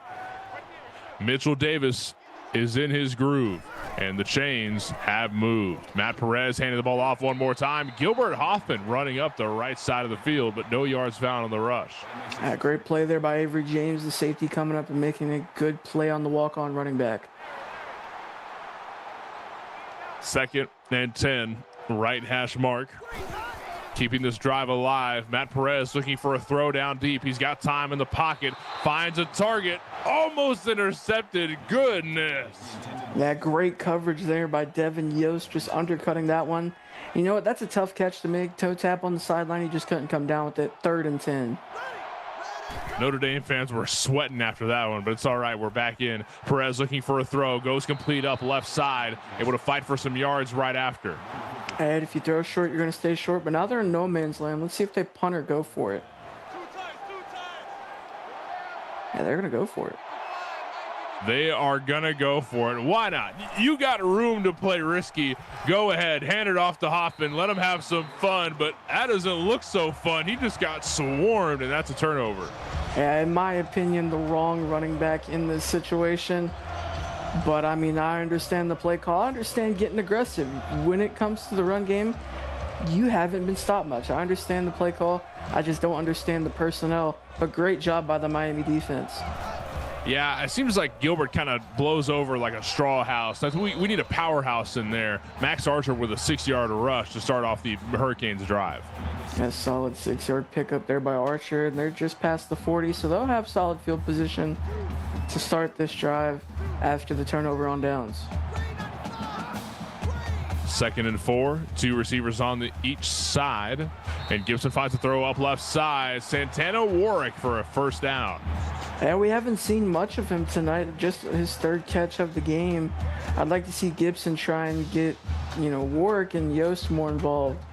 Mitchell Davis is in his groove, and the chains have moved. Matt Perez handing the ball off one more time. Gilbert Hoffman running up the right side of the field, but no yards found on the rush. Great play there by Avery James, the safety, coming up and making a good play on the walk-on running back. 2nd and 10, right hash mark. Keeping this drive alive. Matt Perez looking for a throw down deep. He's got time in the pocket. Finds a target. Almost intercepted. Goodness. Yeah, great coverage there by Devin Yost, just undercutting that one. You know what? That's a tough catch to make. Toe tap on the sideline. He just couldn't come down with it. 3rd and 10. Notre Dame fans were sweating after that one, but it's all right. We're back in. Perez looking for a throw. Goes complete up left side. Able to fight for some yards right after. And if you throw short, you're going to stay short. But now they're in no man's land. Let's see if they punt or go for it. Yeah, they're going to go for it. They are going to go for it. Why not? You got room to play risky. Go ahead. Hand it off to Hoffman. Let him have some fun. But that doesn't look so fun. He just got swarmed, and that's a turnover. Yeah, in my opinion, the wrong running back in this situation. But, I mean, I understand the play call. I understand getting aggressive. When it comes to the run game, you haven't been stopped much. I understand the play call. I just don't understand the personnel. But great job by the Miami defense. Yeah, it seems like Gilbert kind of blows over like a straw house. We need a powerhouse in there. Max Archer with a 6-yard rush to start off the Hurricanes drive. A solid 6-yard pickup there by Archer. And they're just past the 40, so they'll have solid field position to start this drive after the turnover on downs. 2nd and 4, 2 receivers on each side, and Gibson finds a throw up left side. Santana Warwick for a first down. And we haven't seen much of him tonight, just his 3rd catch of the game. I'd like to see Gibson try and get, Warwick and Yost more involved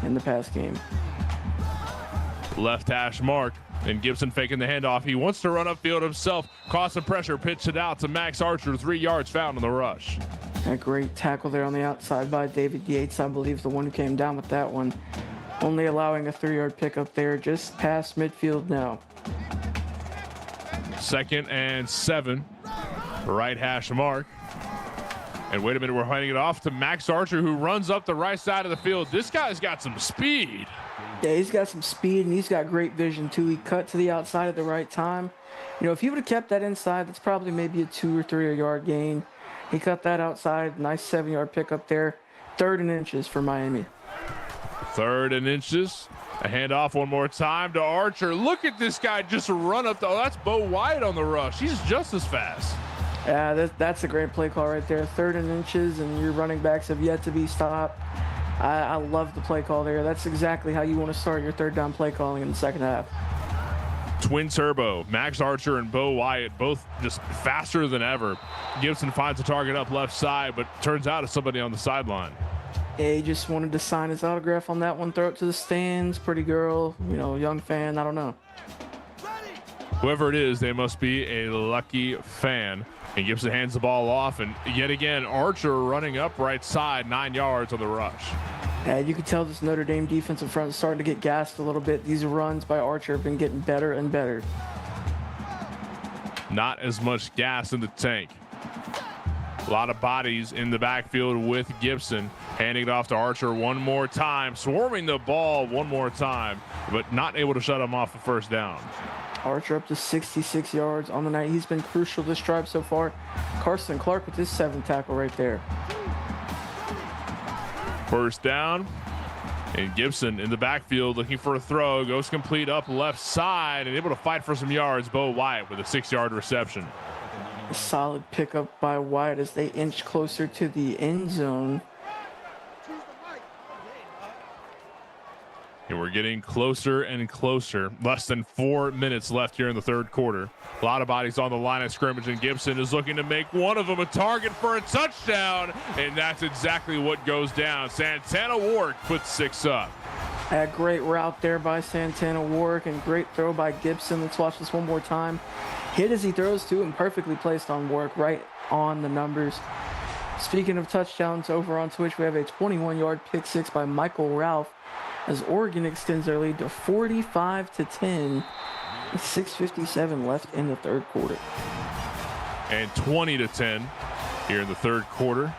in the pass game. Left hash mark, and Gibson faking the handoff. He wants to run upfield himself, cause some pressure, pitch it out to Max Archer, 3 yards found on the rush. A great tackle there on the outside by David Yates, I believe, the one who came down with that one. Only allowing a 3-yard pickup there, just past midfield now. 2nd and 7, right hash mark. And wait a minute, we're handing it off to Max Archer, who runs up the right side of the field. This guy's got some speed. Yeah, he's got some speed, and he's got great vision, too. He cut to the outside at the right time. If he would have kept that inside, that's probably maybe a 2 or 3 yard gain. He cut that outside. Nice 7-yard pickup there. 3rd and inches for Miami. 3rd and inches. A handoff one more time to Archer. Look at this guy just run up. That's Bo Wyatt on the rush. He's just as fast. Yeah, that's a great play call right there. 3rd and inches, and your running backs have yet to be stopped. I love the play call there. That's exactly how you want to start your 3rd down play calling in the second half. Twin turbo, Max Archer and Bo Wyatt, both just faster than ever. Gibson finds a target up left side, but turns out it's somebody on the sideline. Yeah, he just wanted to sign his autograph on that one, throw it to the stands. Pretty girl, young fan, I don't know. Whoever it is, they must be a lucky fan. And Gibson hands the ball off, and yet again, Archer running up right side, 9 yards on the rush. And you can tell this Notre Dame defensive front is starting to get gassed a little bit. These runs by Archer have been getting better and better. Not as much gas in the tank. A lot of bodies in the backfield with Gibson. Handing it off to Archer one more time. Swarming the ball one more time, but not able to shut him off the first down. Archer up to 66 yards on the night. He's been crucial this drive so far. Carson Clark with his 7th tackle right there. First down, and Gibson in the backfield looking for a throw. Goes complete up left side and able to fight for some yards. Bo Wyatt with a 6-yard reception. A solid pickup by Wyatt as they inch closer to the end zone. And we're getting closer and closer. Less than 4 minutes left here in the 3rd quarter. A lot of bodies on the line of scrimmage, and Gibson is looking to make one of them a target for a touchdown, and that's exactly what goes down. Santana Warwick puts 6 up. A great route there by Santana Warwick, and great throw by Gibson. Let's watch this one more time. Hit as he throws to, and perfectly placed on Warwick, right on the numbers. Speaking of touchdowns, over on Twitch, we have a 21-yard pick six by Michael Ralph as Oregon extends their lead to 45-10. 6:57 left in the third quarter. And 20-10 here in the third quarter.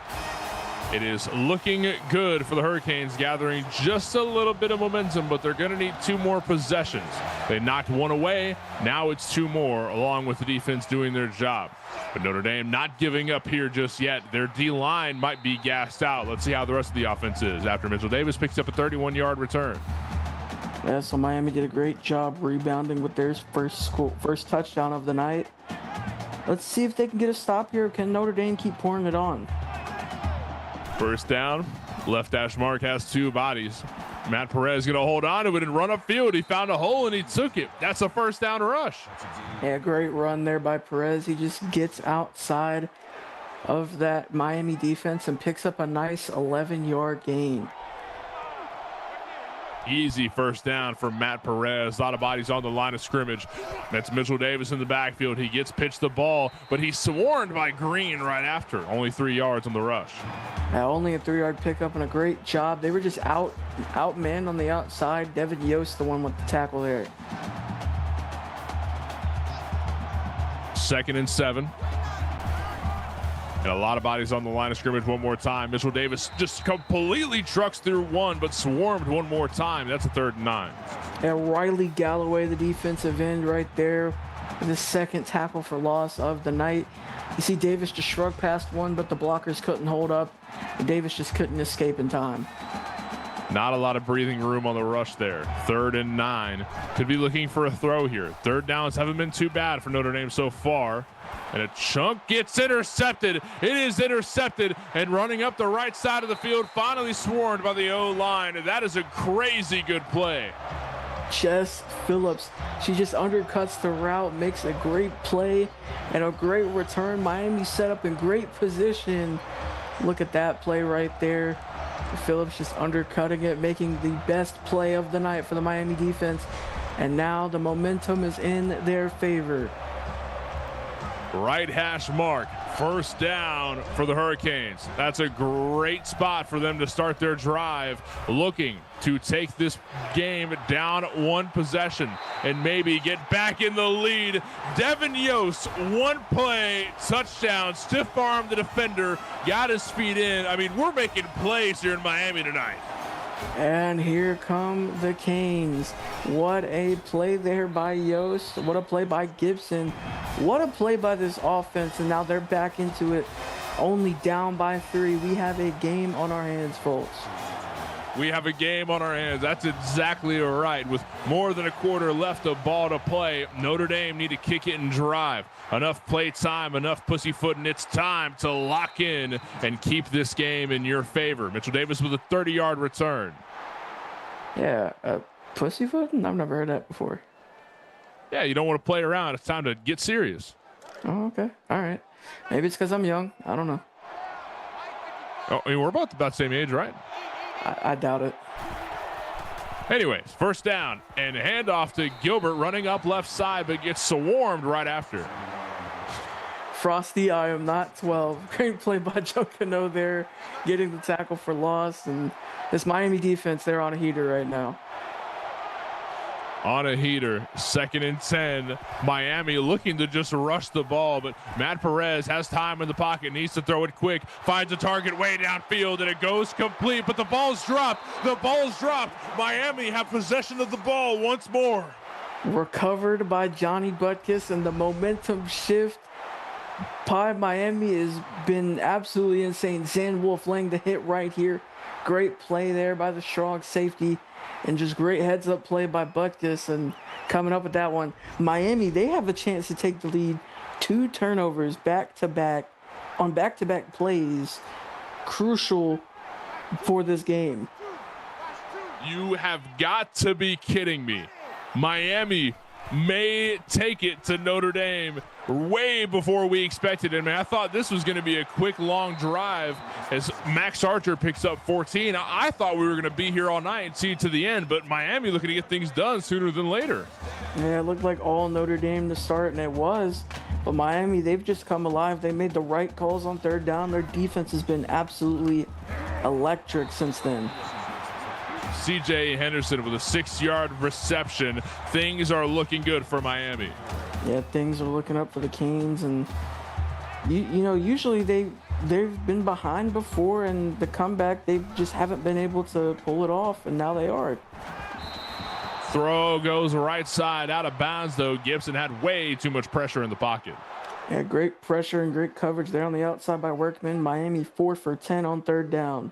It is looking good for the Hurricanes, gathering just a little bit of momentum, but they're going to need 2 more possessions. They knocked 1 away. Now it's 2 more, along with the defense doing their job. But Notre Dame not giving up here just yet. Their D-line might be gassed out. Let's see how the rest of the offense is after Mitchell Davis picks up a 31-yard return. Yeah, so Miami did a great job rebounding with their first touchdown of the night. Let's see if they can get a stop here. Can Notre Dame keep pouring it on? First down, left dash mark has 2 bodies. Matt Perez going to hold on to it and run upfield. He found a hole and he took it. That's a first down rush. Yeah, great run there by Perez. He just gets outside of that Miami defense and picks up a nice 11-yard gain. Easy first down for Matt Perez. A lot of bodies on the line of scrimmage. That's Mitchell Davis in the backfield. He gets pitched the ball, but he's swarmed by Green right after. Only 3 yards on the rush. Only a 3-yard pickup and a great job. They were just outmanned on the outside. Devin Yost, the one with the tackle there. 2nd and 7. And a lot of bodies on the line of scrimmage one more time. Mitchell Davis just completely trucks through one, but swarmed one more time. That's a 3rd and 9. And Riley Galloway, the defensive end right there, the second tackle for loss of the night. You see Davis just shrugged past one, but the blockers couldn't hold up. Davis just couldn't escape in time. Not a lot of breathing room on the rush there. 3rd and 9. Could be looking for a throw here. 3rd downs haven't been too bad for Notre Dame so far. And a chunk gets intercepted. It is intercepted and running up the right side of the field, finally swarmed by the O-line. And that is a crazy good play. Jess Phillips, she just undercuts the route, makes a great play and a great return. Miami set up in great position. Look at that play right there. Phillips just undercutting it, making the best play of the night for the Miami defense. And now the momentum is in their favor. Right hash mark, first down for the Hurricanes. That's a great spot for them to start their drive, looking to take this game down 1 possession and maybe get back in the lead. Devin Yost, 1 play, touchdown, stiff arm the defender, got his feet in. I mean, we're making plays here in Miami tonight. And here come the Canes. What a play there by Yost. What a play by Gibson. What a play by this offense. And now they're back into it. Only down by 3. We have a game on our hands, folks. We have a game on our hands. That's exactly right. With more than a quarter left of ball to play, Notre Dame need to kick it and drive. Enough play time, enough pussyfoot, and it's time to lock in and keep this game in your favor. Mitchell Davis with a 30-yard return. Yeah, pussyfoot? I've never heard that before. Yeah, you don't want to play around. It's time to get serious. Oh, okay. All right. Maybe it's because I'm young. I don't know. Oh, I mean, we're about the same age, right? I doubt it. Anyways, first down and handoff to Gilbert, running up left side, but gets swarmed right after. Frosty, I am not 12. Great play by Joe Cano there, getting the tackle for loss. And this Miami defense, they're on a heater right now. On a heater, 2nd and 10. Miami looking to just rush the ball, but Matt Perez has time in the pocket, needs to throw it quick, finds a target way downfield, and it goes complete, but the ball's dropped. The ball's dropped. Miami have possession of the ball once more. Recovered by Johnny Butkus, and the momentum shift by Miami has been absolutely insane. Zan Wolf laying the hit right here. Great play there by the strong safety. And just great heads-up play by Butkus and coming up with that one. Miami, they have a chance to take the lead. 2 turnovers back-to-back on back-to-back plays. Crucial for this game. You have got to be kidding me. Miami may take it to Notre Dame way before we expected. I mean, I thought this was going to be a quick, long drive as Max Archer picks up 14. I thought we were going to be here all night and see it to the end, but Miami looking to get things done sooner than later. Yeah, it looked like all Notre Dame to start, and it was. But Miami, they've just come alive. They made the right calls on third down. Their defense has been absolutely electric since then. CJ Henderson with a 6-yard reception. Things are looking good for Miami. Yeah, things are looking up for the Canes, and you know, usually they've been behind before, and the comeback, they just haven't been able to pull it off, and now they are. Throw goes right side, out of bounds though. Gibson had way too much pressure in the pocket. Yeah, great pressure and great coverage there on the outside by Workman. Miami 4 for 10 on third down.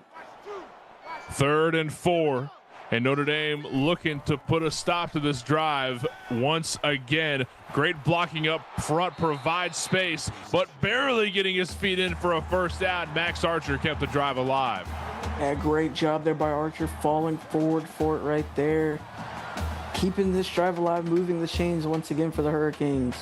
3rd and 4, and Notre Dame looking to put a stop to this drive once again. Great blocking up front, provides space, but barely getting his feet in for a first down. Max Archer kept the drive alive. Yeah, great job there by Archer, falling forward for it right there. Keeping this drive alive, moving the chains once again for the Hurricanes.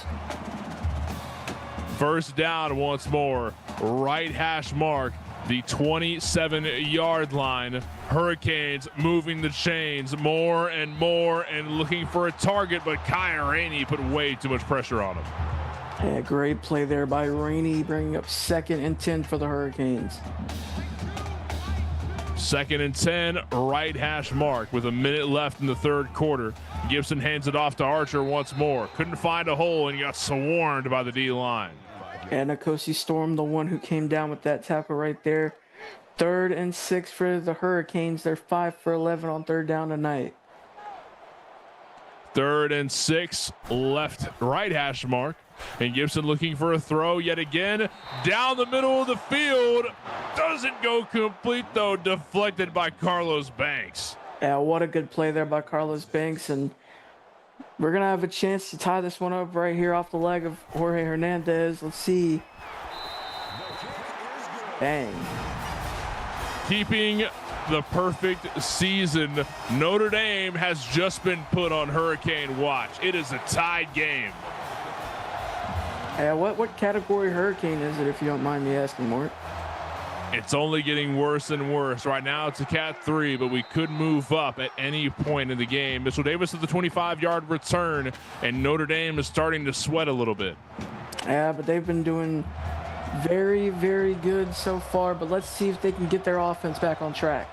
First down once more, right hash mark, the 27-yard line. Hurricanes moving the chains more and more and looking for a target, but Kaya Rainey put way too much pressure on him. Yeah, great play there by Rainey, bringing up 2nd and 10 for the Hurricanes. 2nd and 10, right hash mark with a minute left in the 3rd quarter. Gibson hands it off to Archer once more. Couldn't find a hole and got swarmed by the D-line. And Nkosi Storm, the one who came down with that tackle right there. 3rd and 6 for the Hurricanes. They're 5 for 11 on third down tonight. 3rd and 6, right hash mark. And Gibson looking for a throw yet again. Down the middle of the field. Doesn't go complete though. Deflected by Carlos Banks. Yeah, what a good play there by Carlos Banks. And we're going to have a chance to tie this one up right here off the leg of Jorge Hernandez. Let's see. Bang. Keeping the perfect season, Notre Dame has just been put on Hurricane watch. It is a tied game. Yeah, what category hurricane is it, if you don't mind me asking, Mort? It's only getting worse and worse. Right now it's a Cat 3, but we could move up at any point in the game. Mitchell Davis with the 25-yard return, and Notre Dame is starting to sweat a little bit. Yeah, but they've been doing very, very good so far, but let's see if they can get their offense back on track.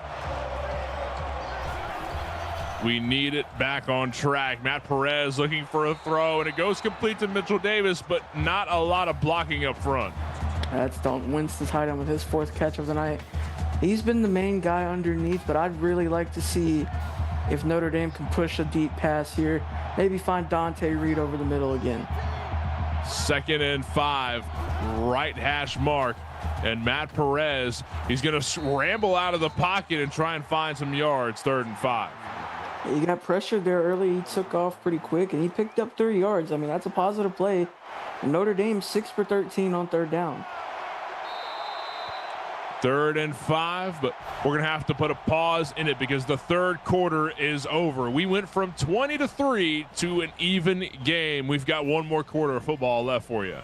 We need it back on track. Matt Perez looking for a throw, and it goes complete to Mitchell Davis, but not a lot of blocking up front. That's Dalton Winston's tight end with his 4th catch of the night. He's been the main guy underneath, but I'd really like to see if Notre Dame can push a deep pass here. Maybe find Dante Reed over the middle again. 2nd and 5, right hash mark. And Matt Perez, he's going to ramble out of the pocket and try and find some yards. 3rd and 5. He got pressured there early. He took off pretty quick, and he picked up 3 yards. I mean, that's a positive play. Notre Dame 6 for 13 on third down. 3rd and 5, but we're going to have to put a pause in it because the 3rd quarter is over. We went from 20-3 to an even game. We've got one more quarter of football left for you.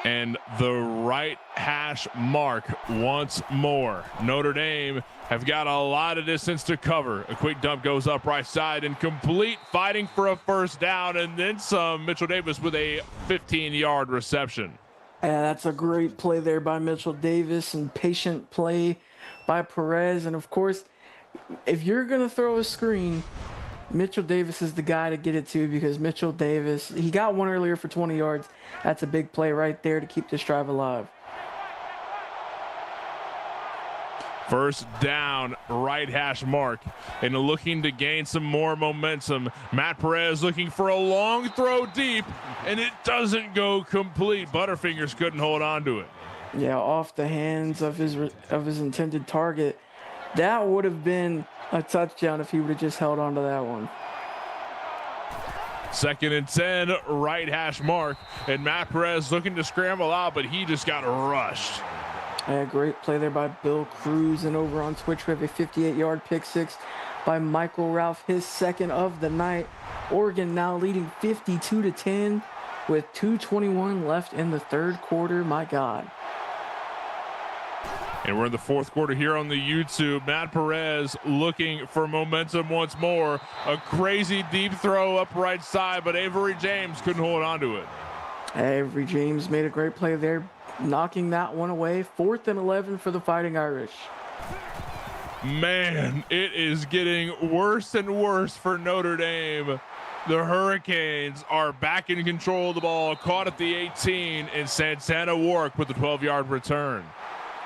And the right hash mark once more. Notre Dame have got a lot of distance to cover. A quick dump goes up right side and complete, fighting for a first down and then some. Mitchell Davis with a 15-yard reception. Yeah, that's a great play there by Mitchell Davis and patient play by Perez. And of course, if you're going to throw a screen, Mitchell Davis is the guy to get it to, because Mitchell Davis, he got one earlier for 20 yards. That's a big play right there to keep this drive alive. First down, right hash mark, and looking to gain some more momentum. Matt Perez looking for a long throw deep, and it doesn't go complete. Butterfingers couldn't hold on to it. Yeah, off the hands of his intended target. That would have been a touchdown if he would have just held on to that one. 2nd and 10, right hash mark, and Matt Perez looking to scramble out, but he just got rushed. A great play there by Bill Cruz, and over on Twitch we have a 58-yard pick six by Michael Ralph, his 2nd of the night. Oregon now leading 52-10 with 2:21 left in the 3rd quarter. My God. And we're in the fourth quarter here on the YouTube. Matt Perez looking for momentum once more. A crazy deep throw up right side, but Avery James couldn't hold on to it. Avery James made a great play there, knocking that one away. 4th and 11 for the Fighting Irish. Man, it is getting worse and worse for Notre Dame. The Hurricanes are back in control of the ball, caught at the 18, and Santana Wark with the 12-yard return.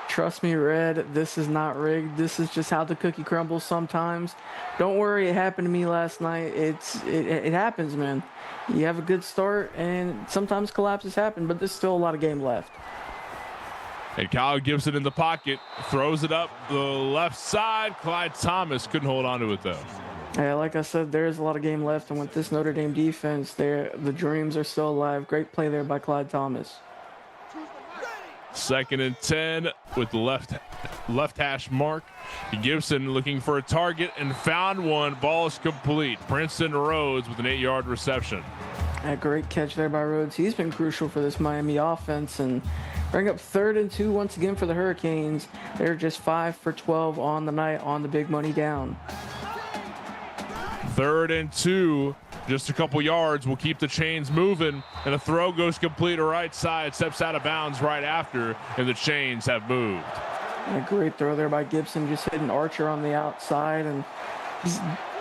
Trust me, Red, this is not rigged. This is just how the cookie crumbles sometimes. Don't worry, it happened to me last night. It happens, man. You have a good start, and sometimes collapses happen, but there's still a lot of game left. And Kyle Gibson in the pocket, throws it up the left side. Clyde Thomas couldn't hold on to it, though. Yeah, like I said, there's a lot of game left, and with this Notre Dame defense, the dreams are still alive. Great play there by Clyde Thomas. 2nd and 10 with the left hash mark. Gibson looking for a target and found one. Ball is complete. Princeton Rhodes with an 8-yard reception. A great catch there by Rhodes. He's been crucial for this Miami offense, and bring up 3rd and 2 once again for the Hurricanes. They're just 5 for 12 on the night on the big money down. 3rd and 2, just a couple yards. We'll keep the chains moving, and a throw goes complete to right side, steps out of bounds right after, and the chains have moved. A great throw there by Gibson, just hitting Archer on the outside, and he's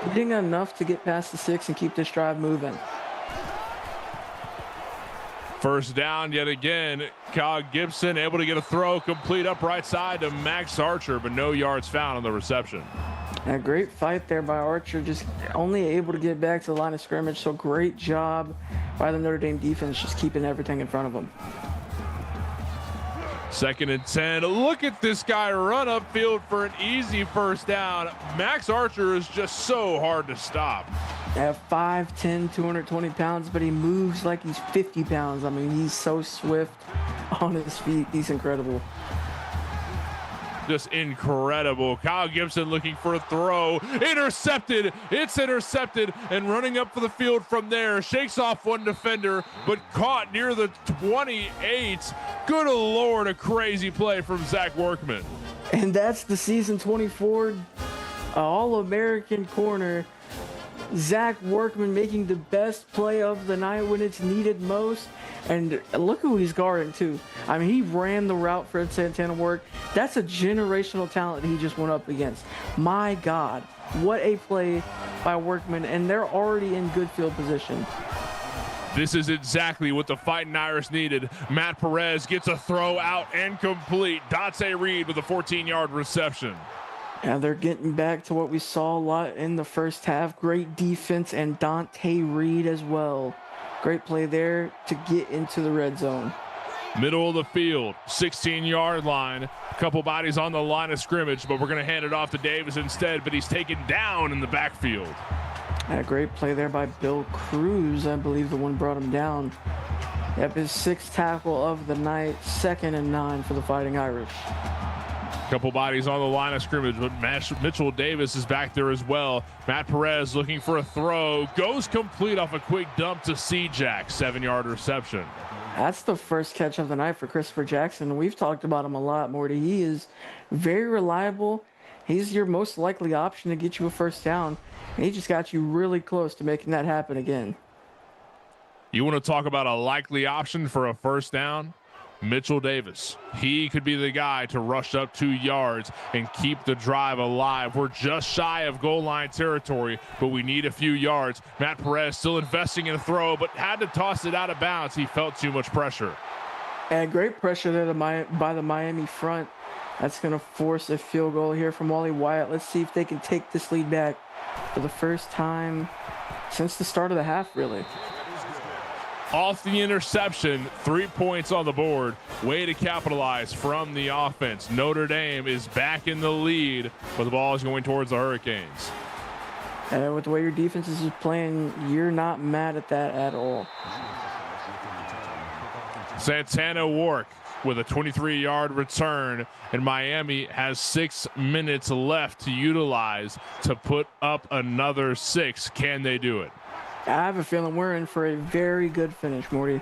getting enough to get past the 6 and keep this drive moving. 1st down yet again. Kyle Gibson able to get a throw complete up right side to Max Archer, but no yards found on the reception. A great fight there by Archer, just only able to get back to the line of scrimmage. So great job by the Notre Dame defense, just keeping everything in front of them. 2nd and 10. Look at this guy run upfield for an easy 1st down. Max Archer is just so hard to stop. At 5'10", 220 pounds, but he moves like he's 50 pounds. I mean, he's so swift on his feet. He's incredible. Just incredible. Kyle Gibson looking for a throw. Intercepted. It's intercepted, and running up for the field from there. Shakes off one defender, but caught near the 28. Good Lord, a crazy play from Zach Workman. And that's the season 24 All-American corner, Zach Workman, making the best play of the night when it's needed most. And look who he's guarding, too. I mean, he ran the route for Santana Wark. That's a generational talent he just went up against. My God, what a play by Workman. And they're already in good field position. This is exactly what the Fighting Irish needed. Matt Perez gets a throw out and complete. Dante Reed with a 14-yard reception. And they're getting back to what we saw a lot in the first half. Great defense, and Dante Reed as well. Great play there to get into the red zone. Middle of the field, 16-yard line. A couple bodies on the line of scrimmage, but we're going to hand it off to Davis instead, but he's taken down in the backfield. A great play there by Bill Cruz. I believe the one brought him down. Yep, his 6th tackle of the night. 2nd and 9 for the Fighting Irish. Couple bodies on the line of scrimmage, but Mitchell Davis is back there as well. Matt Perez looking for a throw. Goes complete off a quick dump to C-Jack. 7-yard reception. That's the first catch of the night for Christopher Jackson. We've talked about him a lot, Morty. He is very reliable. He's your most likely option to get you a 1st down. And he just got you really close to making that happen again. You want to talk about a likely option for a 1st down? Mitchell Davis. He could be the guy to rush up 2 yards and keep the drive alive. We're just shy of goal line territory, but we need a few yards. Matt Perez still investing in a throw, but had to toss it out of bounds. He felt too much pressure. And great pressure there by the Miami front. That's going to force a field goal here from Wally Wyatt. Let's see if they can take this lead back for the first time since the start of the half, really. Off the interception, 3 points on the board. Way to capitalize from the offense. Notre Dame is back in the lead, but the ball is going towards the Hurricanes. And with the way your defense is playing, you're not mad at that at all. Santana Wark with a 23-yard return, and Miami has 6 minutes left to utilize to put up another 6. Can they do it? I have a feeling we're in for a very good finish, Morty.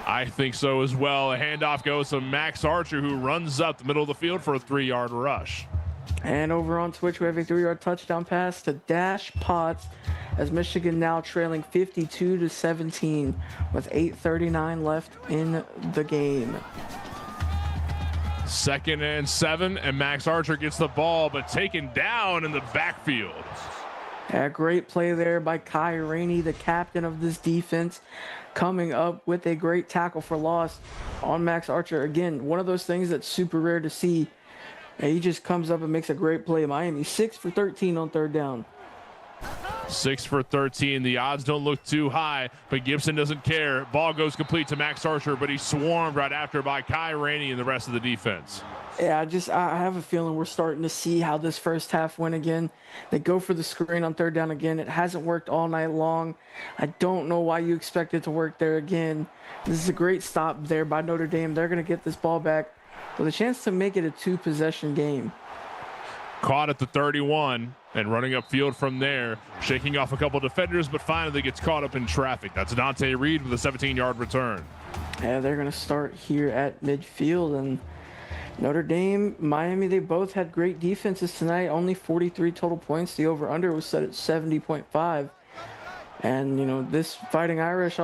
I think so as well. A handoff goes to Max Archer, who runs up the middle of the field for a 3-yard rush. And over on Twitch, we have a 3-yard touchdown pass to Dash Potts, as Michigan now trailing 52-17 with 8:39 left in the game. 2nd and 7, and Max Archer gets the ball, but taken down in the backfield. A great play there by Kai Rainey, the captain of this defense, coming up with a great tackle for loss on Max Archer. Again, one of those things that's super rare to see. And he just comes up and makes a great play. Miami 6 for 13 on 3rd down. 6 for 13. The odds don't look too high, but Gibson doesn't care. Ball goes complete to Max Archer, but he's swarmed right after by Kai Rainey and the rest of the defense. Yeah, I have a feeling we're starting to see how this first half went again. They go for the screen on 3rd down again. It hasn't worked all night long. I don't know why you expect it to work there again. This is a great stop there by Notre Dame. They're going to get this ball back with a chance to make it a 2-possession game. Caught at the 31 and running upfield from there, shaking off a couple defenders, but finally gets caught up in traffic. That's Dante Reed with a 17-yard return. Yeah, they're going to start here at midfield. And Notre Dame, Miami, they both had great defenses tonight. Only 43 total points. The over-under was set at 70.5. And, you know, this Fighting Irish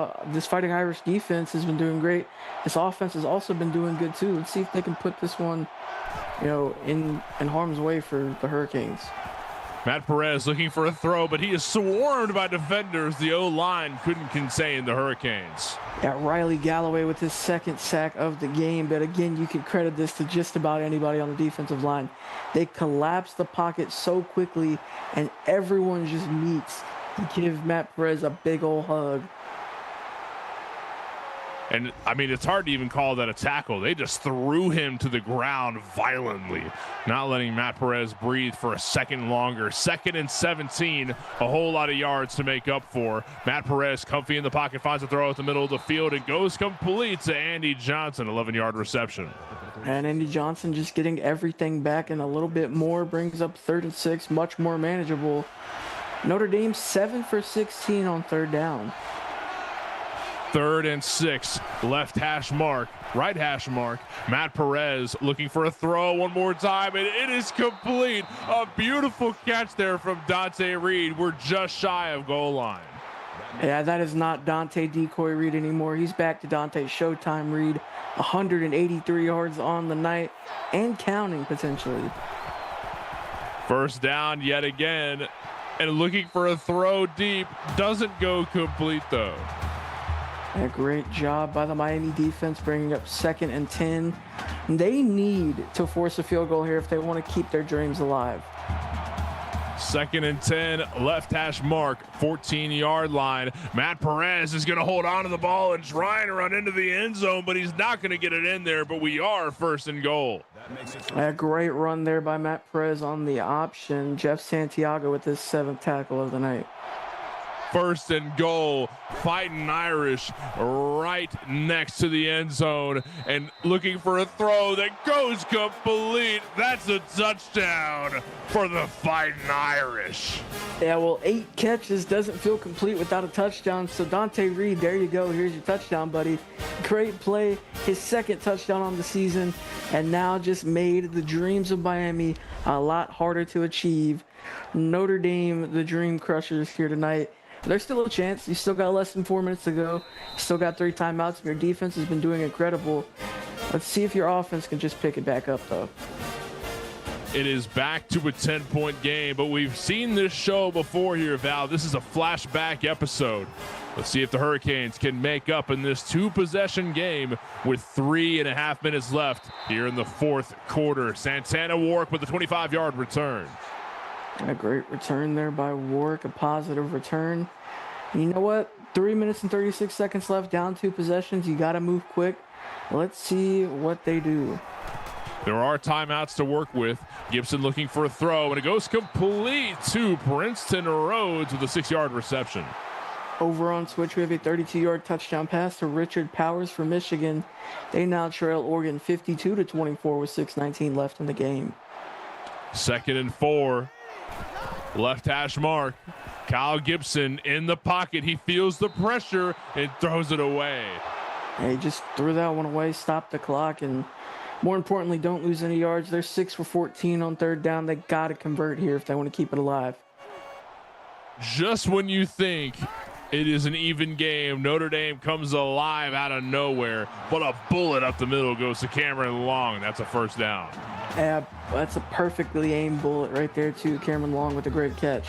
defense has been doing great. This offense has also been doing good, too. Let's see if they can put this one, you know, in harm's way for the Hurricanes. Matt Perez looking for a throw, but he is swarmed by defenders. The O-line couldn't contain the Hurricanes. Yeah, Riley Galloway with his 2nd sack of the game. But again, you can credit this to just about anybody on the defensive line. They collapse the pocket so quickly, and everyone just meets to give Matt Perez a big old hug. And, I mean, it's hard to even call that a tackle. They just threw him to the ground violently, not letting Matt Perez breathe for a second longer. 2nd and 17, a whole lot of yards to make up for. Matt Perez, comfy in the pocket, finds a throw at the middle of the field and goes complete to Andy Johnson, 11-yard reception. And Andy Johnson just getting everything back and a little bit more, brings up 3rd and 6, much more manageable. Notre Dame 7 for 16 on 3rd down. 3rd and 6, left hash mark, right hash mark. Matt Perez looking for a throw one more time, and it is complete. A beautiful catch there from Dante Reed. We're just shy of goal line. Yeah, that is not Dante Decoy Reed anymore. He's back to Dante Showtime Reed. 183 yards on the night and counting potentially. 1st down yet again, and looking for a throw deep. Doesn't go complete though. A great job by the Miami defense, bringing up 2nd and 10. They need to force a field goal here if they want to keep their dreams alive. 2nd and 10, left hash mark, 14-yard line. Matt Perez is going to hold on to the ball and try and run into the end zone, but he's not going to get it in there, but we are 1st and goal. A great run there by Matt Perez on the option. Jeff Santiago with his 7th tackle of the night. 1st and goal, Fighting Irish right next to the end zone and looking for a throw that goes complete. That's a touchdown for the Fighting Irish. Yeah, well, 8 catches doesn't feel complete without a touchdown. So Dante Reed, there you go. Here's your touchdown, buddy. Great play, his 2nd touchdown on the season, and now just made the dreams of Miami a lot harder to achieve. Notre Dame, the Dream Crushers here tonight. There's still a chance. You still got less than 4 minutes to go. You still got 3 timeouts. Your defense has been doing incredible. Let's see if your offense can just pick it back up, though. It is back to a 10-point game, but we've seen this show before here, Val. This is a flashback episode. Let's see if the Hurricanes can make up in this 2-possession game with 3.5 minutes left here in the 4th quarter. Santana Warwick with a 25-yard return. A great return there by Warwick, a positive return. And you know what? 3 minutes and 36 seconds left, down 2 possessions. You got to move quick. Let's see what they do. There are timeouts to work with. Gibson looking for a throw, and it goes complete to Princeton Rhodes with a 6-yard reception. Over on Twitch, we have a 32-yard touchdown pass to Richard Powers for Michigan. They now trail Oregon 52-24 with 6:19 left in the game. 2nd and 4. Left hash mark. Kyle Gibson in the pocket. He feels the pressure and throws it away. They just threw that one away, stopped the clock, and more importantly, don't lose any yards. They're 6 for 14 on third down. They got to convert here if they want to keep it alive. Just when you think it is an even game, Notre Dame comes alive out of nowhere, but a bullet up the middle goes to Cameron Long. That's a first down. Yeah, that's a perfectly aimed bullet right there, too. Cameron Long with a great catch.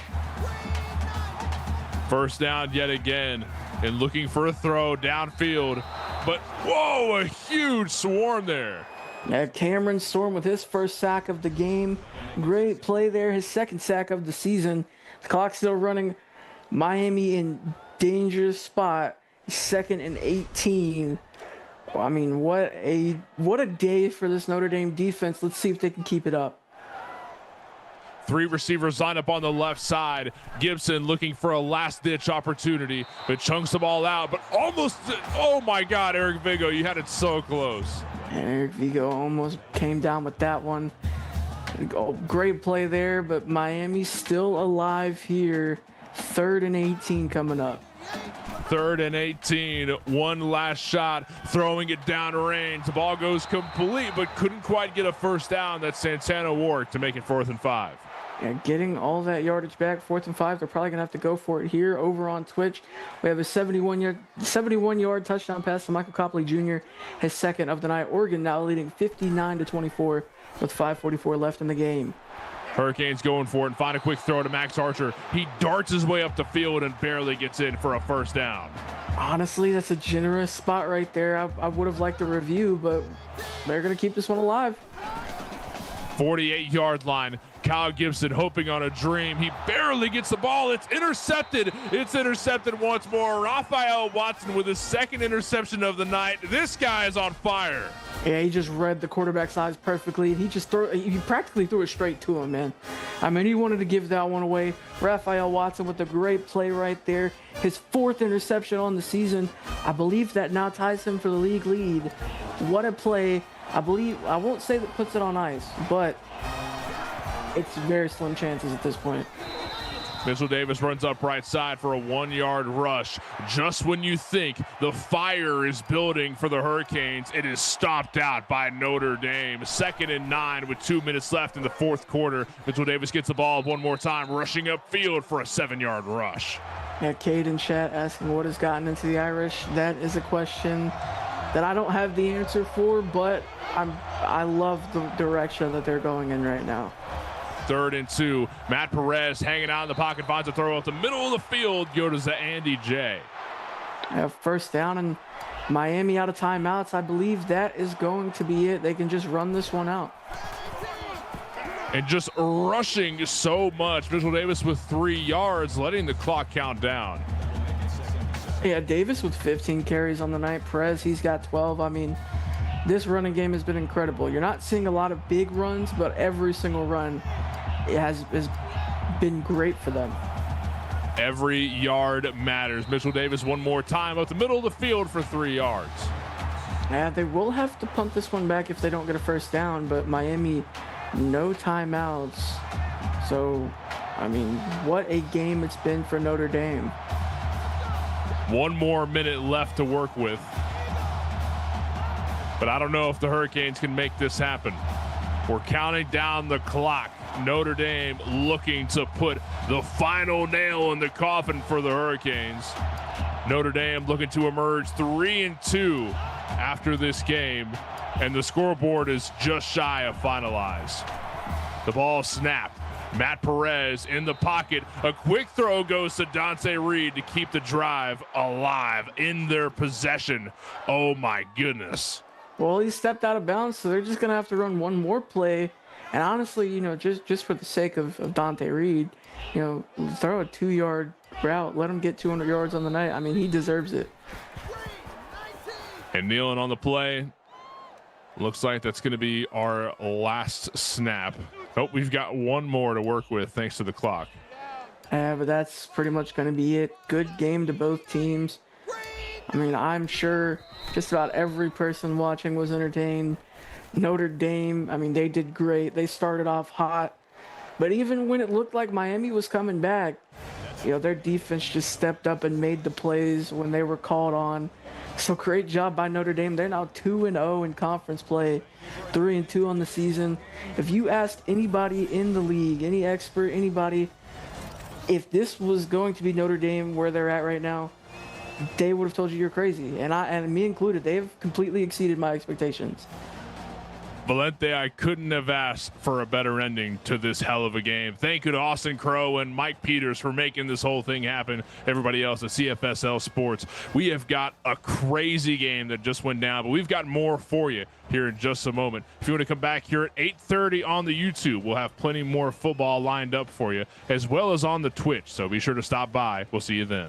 First down yet again, and looking for a throw downfield, but whoa, a huge swarm there. Yeah, Cameron Storm with his first sack of the game. Great play there, his second sack of the season. The clock's still running. Miami in dangerous spot, 2nd and 18. I mean, what a day for this Notre Dame defense. Let's see if they can keep it up. 3 receivers line up on the left side. Gibson looking for a last-ditch opportunity, but chunks the ball out, but almost, oh my God, Eric Vigo, you had it so close. Eric Vigo almost came down with that one. Oh, great play there, but Miami's still alive here. 3rd and 18 coming up. 3rd and 18, one last shot, throwing it down range. The ball goes complete, but couldn't quite get a first down. That's Santana Ward to make it 4th and 5. Yeah, getting all that yardage back, 4th and 5. They're probably going to have to go for it here over on Twitch. We have a 71-yard touchdown pass to Michael Copley Jr., his second of the night. Oregon now leading 59-24 with 5:44 left in the game. Hurricanes going for it and find a quick throw to Max Archer. He darts his way up the field and barely gets in for a first down. Honestly, that's a generous spot right there. I would have liked a review, but they're going to keep this one alive. 48-yard line. Kyle Gibson hoping on a dream. He barely gets the ball. It's intercepted. It's intercepted once more. Raphael Watson with his 2nd interception of the night. This guy is on fire. Yeah, he just read the quarterback's eyes perfectly. He practically threw it straight to him, man. I mean, he wanted to give that one away. Raphael Watson with a great play right there. His 4th interception on the season. I believe that now ties him for the league lead. What a play. I won't say that puts it on ice, but it's very slim chances at this point. Mitchell Davis runs up right side for a 1-yard rush. Just when you think the fire is building for the Hurricanes, it is stopped out by Notre Dame. 2nd and 9 with 2 minutes left in the 4th quarter. Mitchell Davis gets the ball one more time, rushing upfield for a 7-yard rush. Yeah, Cade in chat asking what has gotten into the Irish. That is a question that I don't have the answer for, but I love the direction that they're going in right now. 3rd and 2. Matt Perez hanging out in the pocket, finds a throw at the middle of the field. Goes to Andy J. First down and Miami out of timeouts. I believe that is going to be it. They can just run this one out. And just rushing so much. Mitchell Davis with 3 yards, letting the clock count down. Yeah, Davis with 15 carries on the night. Perez, he's got 12. I mean, this running game has been incredible. You're not seeing a lot of big runs, but every single run has been great for them. Every yard matters. Mitchell Davis one more time up the middle of the field for 3 yards. Yeah, they will have to punt this one back if they don't get a first down, but Miami, no timeouts. So, I mean, what a game it's been for Notre Dame. 1 more minute left to work with. But I don't know if the Hurricanes can make this happen. We're counting down the clock. Notre Dame looking to put the final nail in the coffin for the Hurricanes. Notre Dame looking to emerge 3-2 after this game, and the scoreboard is just shy of finalized. The ball snapped. Matt Perez in the pocket. A quick throw goes to Dante Reed to keep the drive alive in their possession. Oh my goodness. Well, he stepped out of bounds, so they're just going to have to run one more play. And honestly, you know, just for the sake of Dante Reed, you know, throw a 2-yard route. Let him get 200 yards on the night. I mean, he deserves it. And kneeling on the play. Looks like that's going to be our last snap. Oh, we've got one more to work with thanks to the clock. But that's pretty much going to be it. Good game to both teams. I mean, I'm sure just about every person watching was entertained. Notre Dame, I mean, they did great. They started off hot. But even when it looked like Miami was coming back, you know, their defense just stepped up and made the plays when they were called on. So great job by Notre Dame. They're now 2-0 in conference play, 3-2 on the season. If you asked anybody in the league, any expert, anybody, if this was going to be Notre Dame where they're at right now, they would have told you you're crazy. And me included, they have completely exceeded my expectations. Valente, I couldn't have asked for a better ending to this hell of a game. Thank you to Austin Crow and Mike Peters for making this whole thing happen. Everybody else at CFSL Sports. We have got a crazy game that just went down, but we've got more for you here in just a moment. If you want to come back here at 8:30 on the YouTube, we'll have plenty more football lined up for you, as well as on the Twitch. So be sure to stop by. We'll see you then.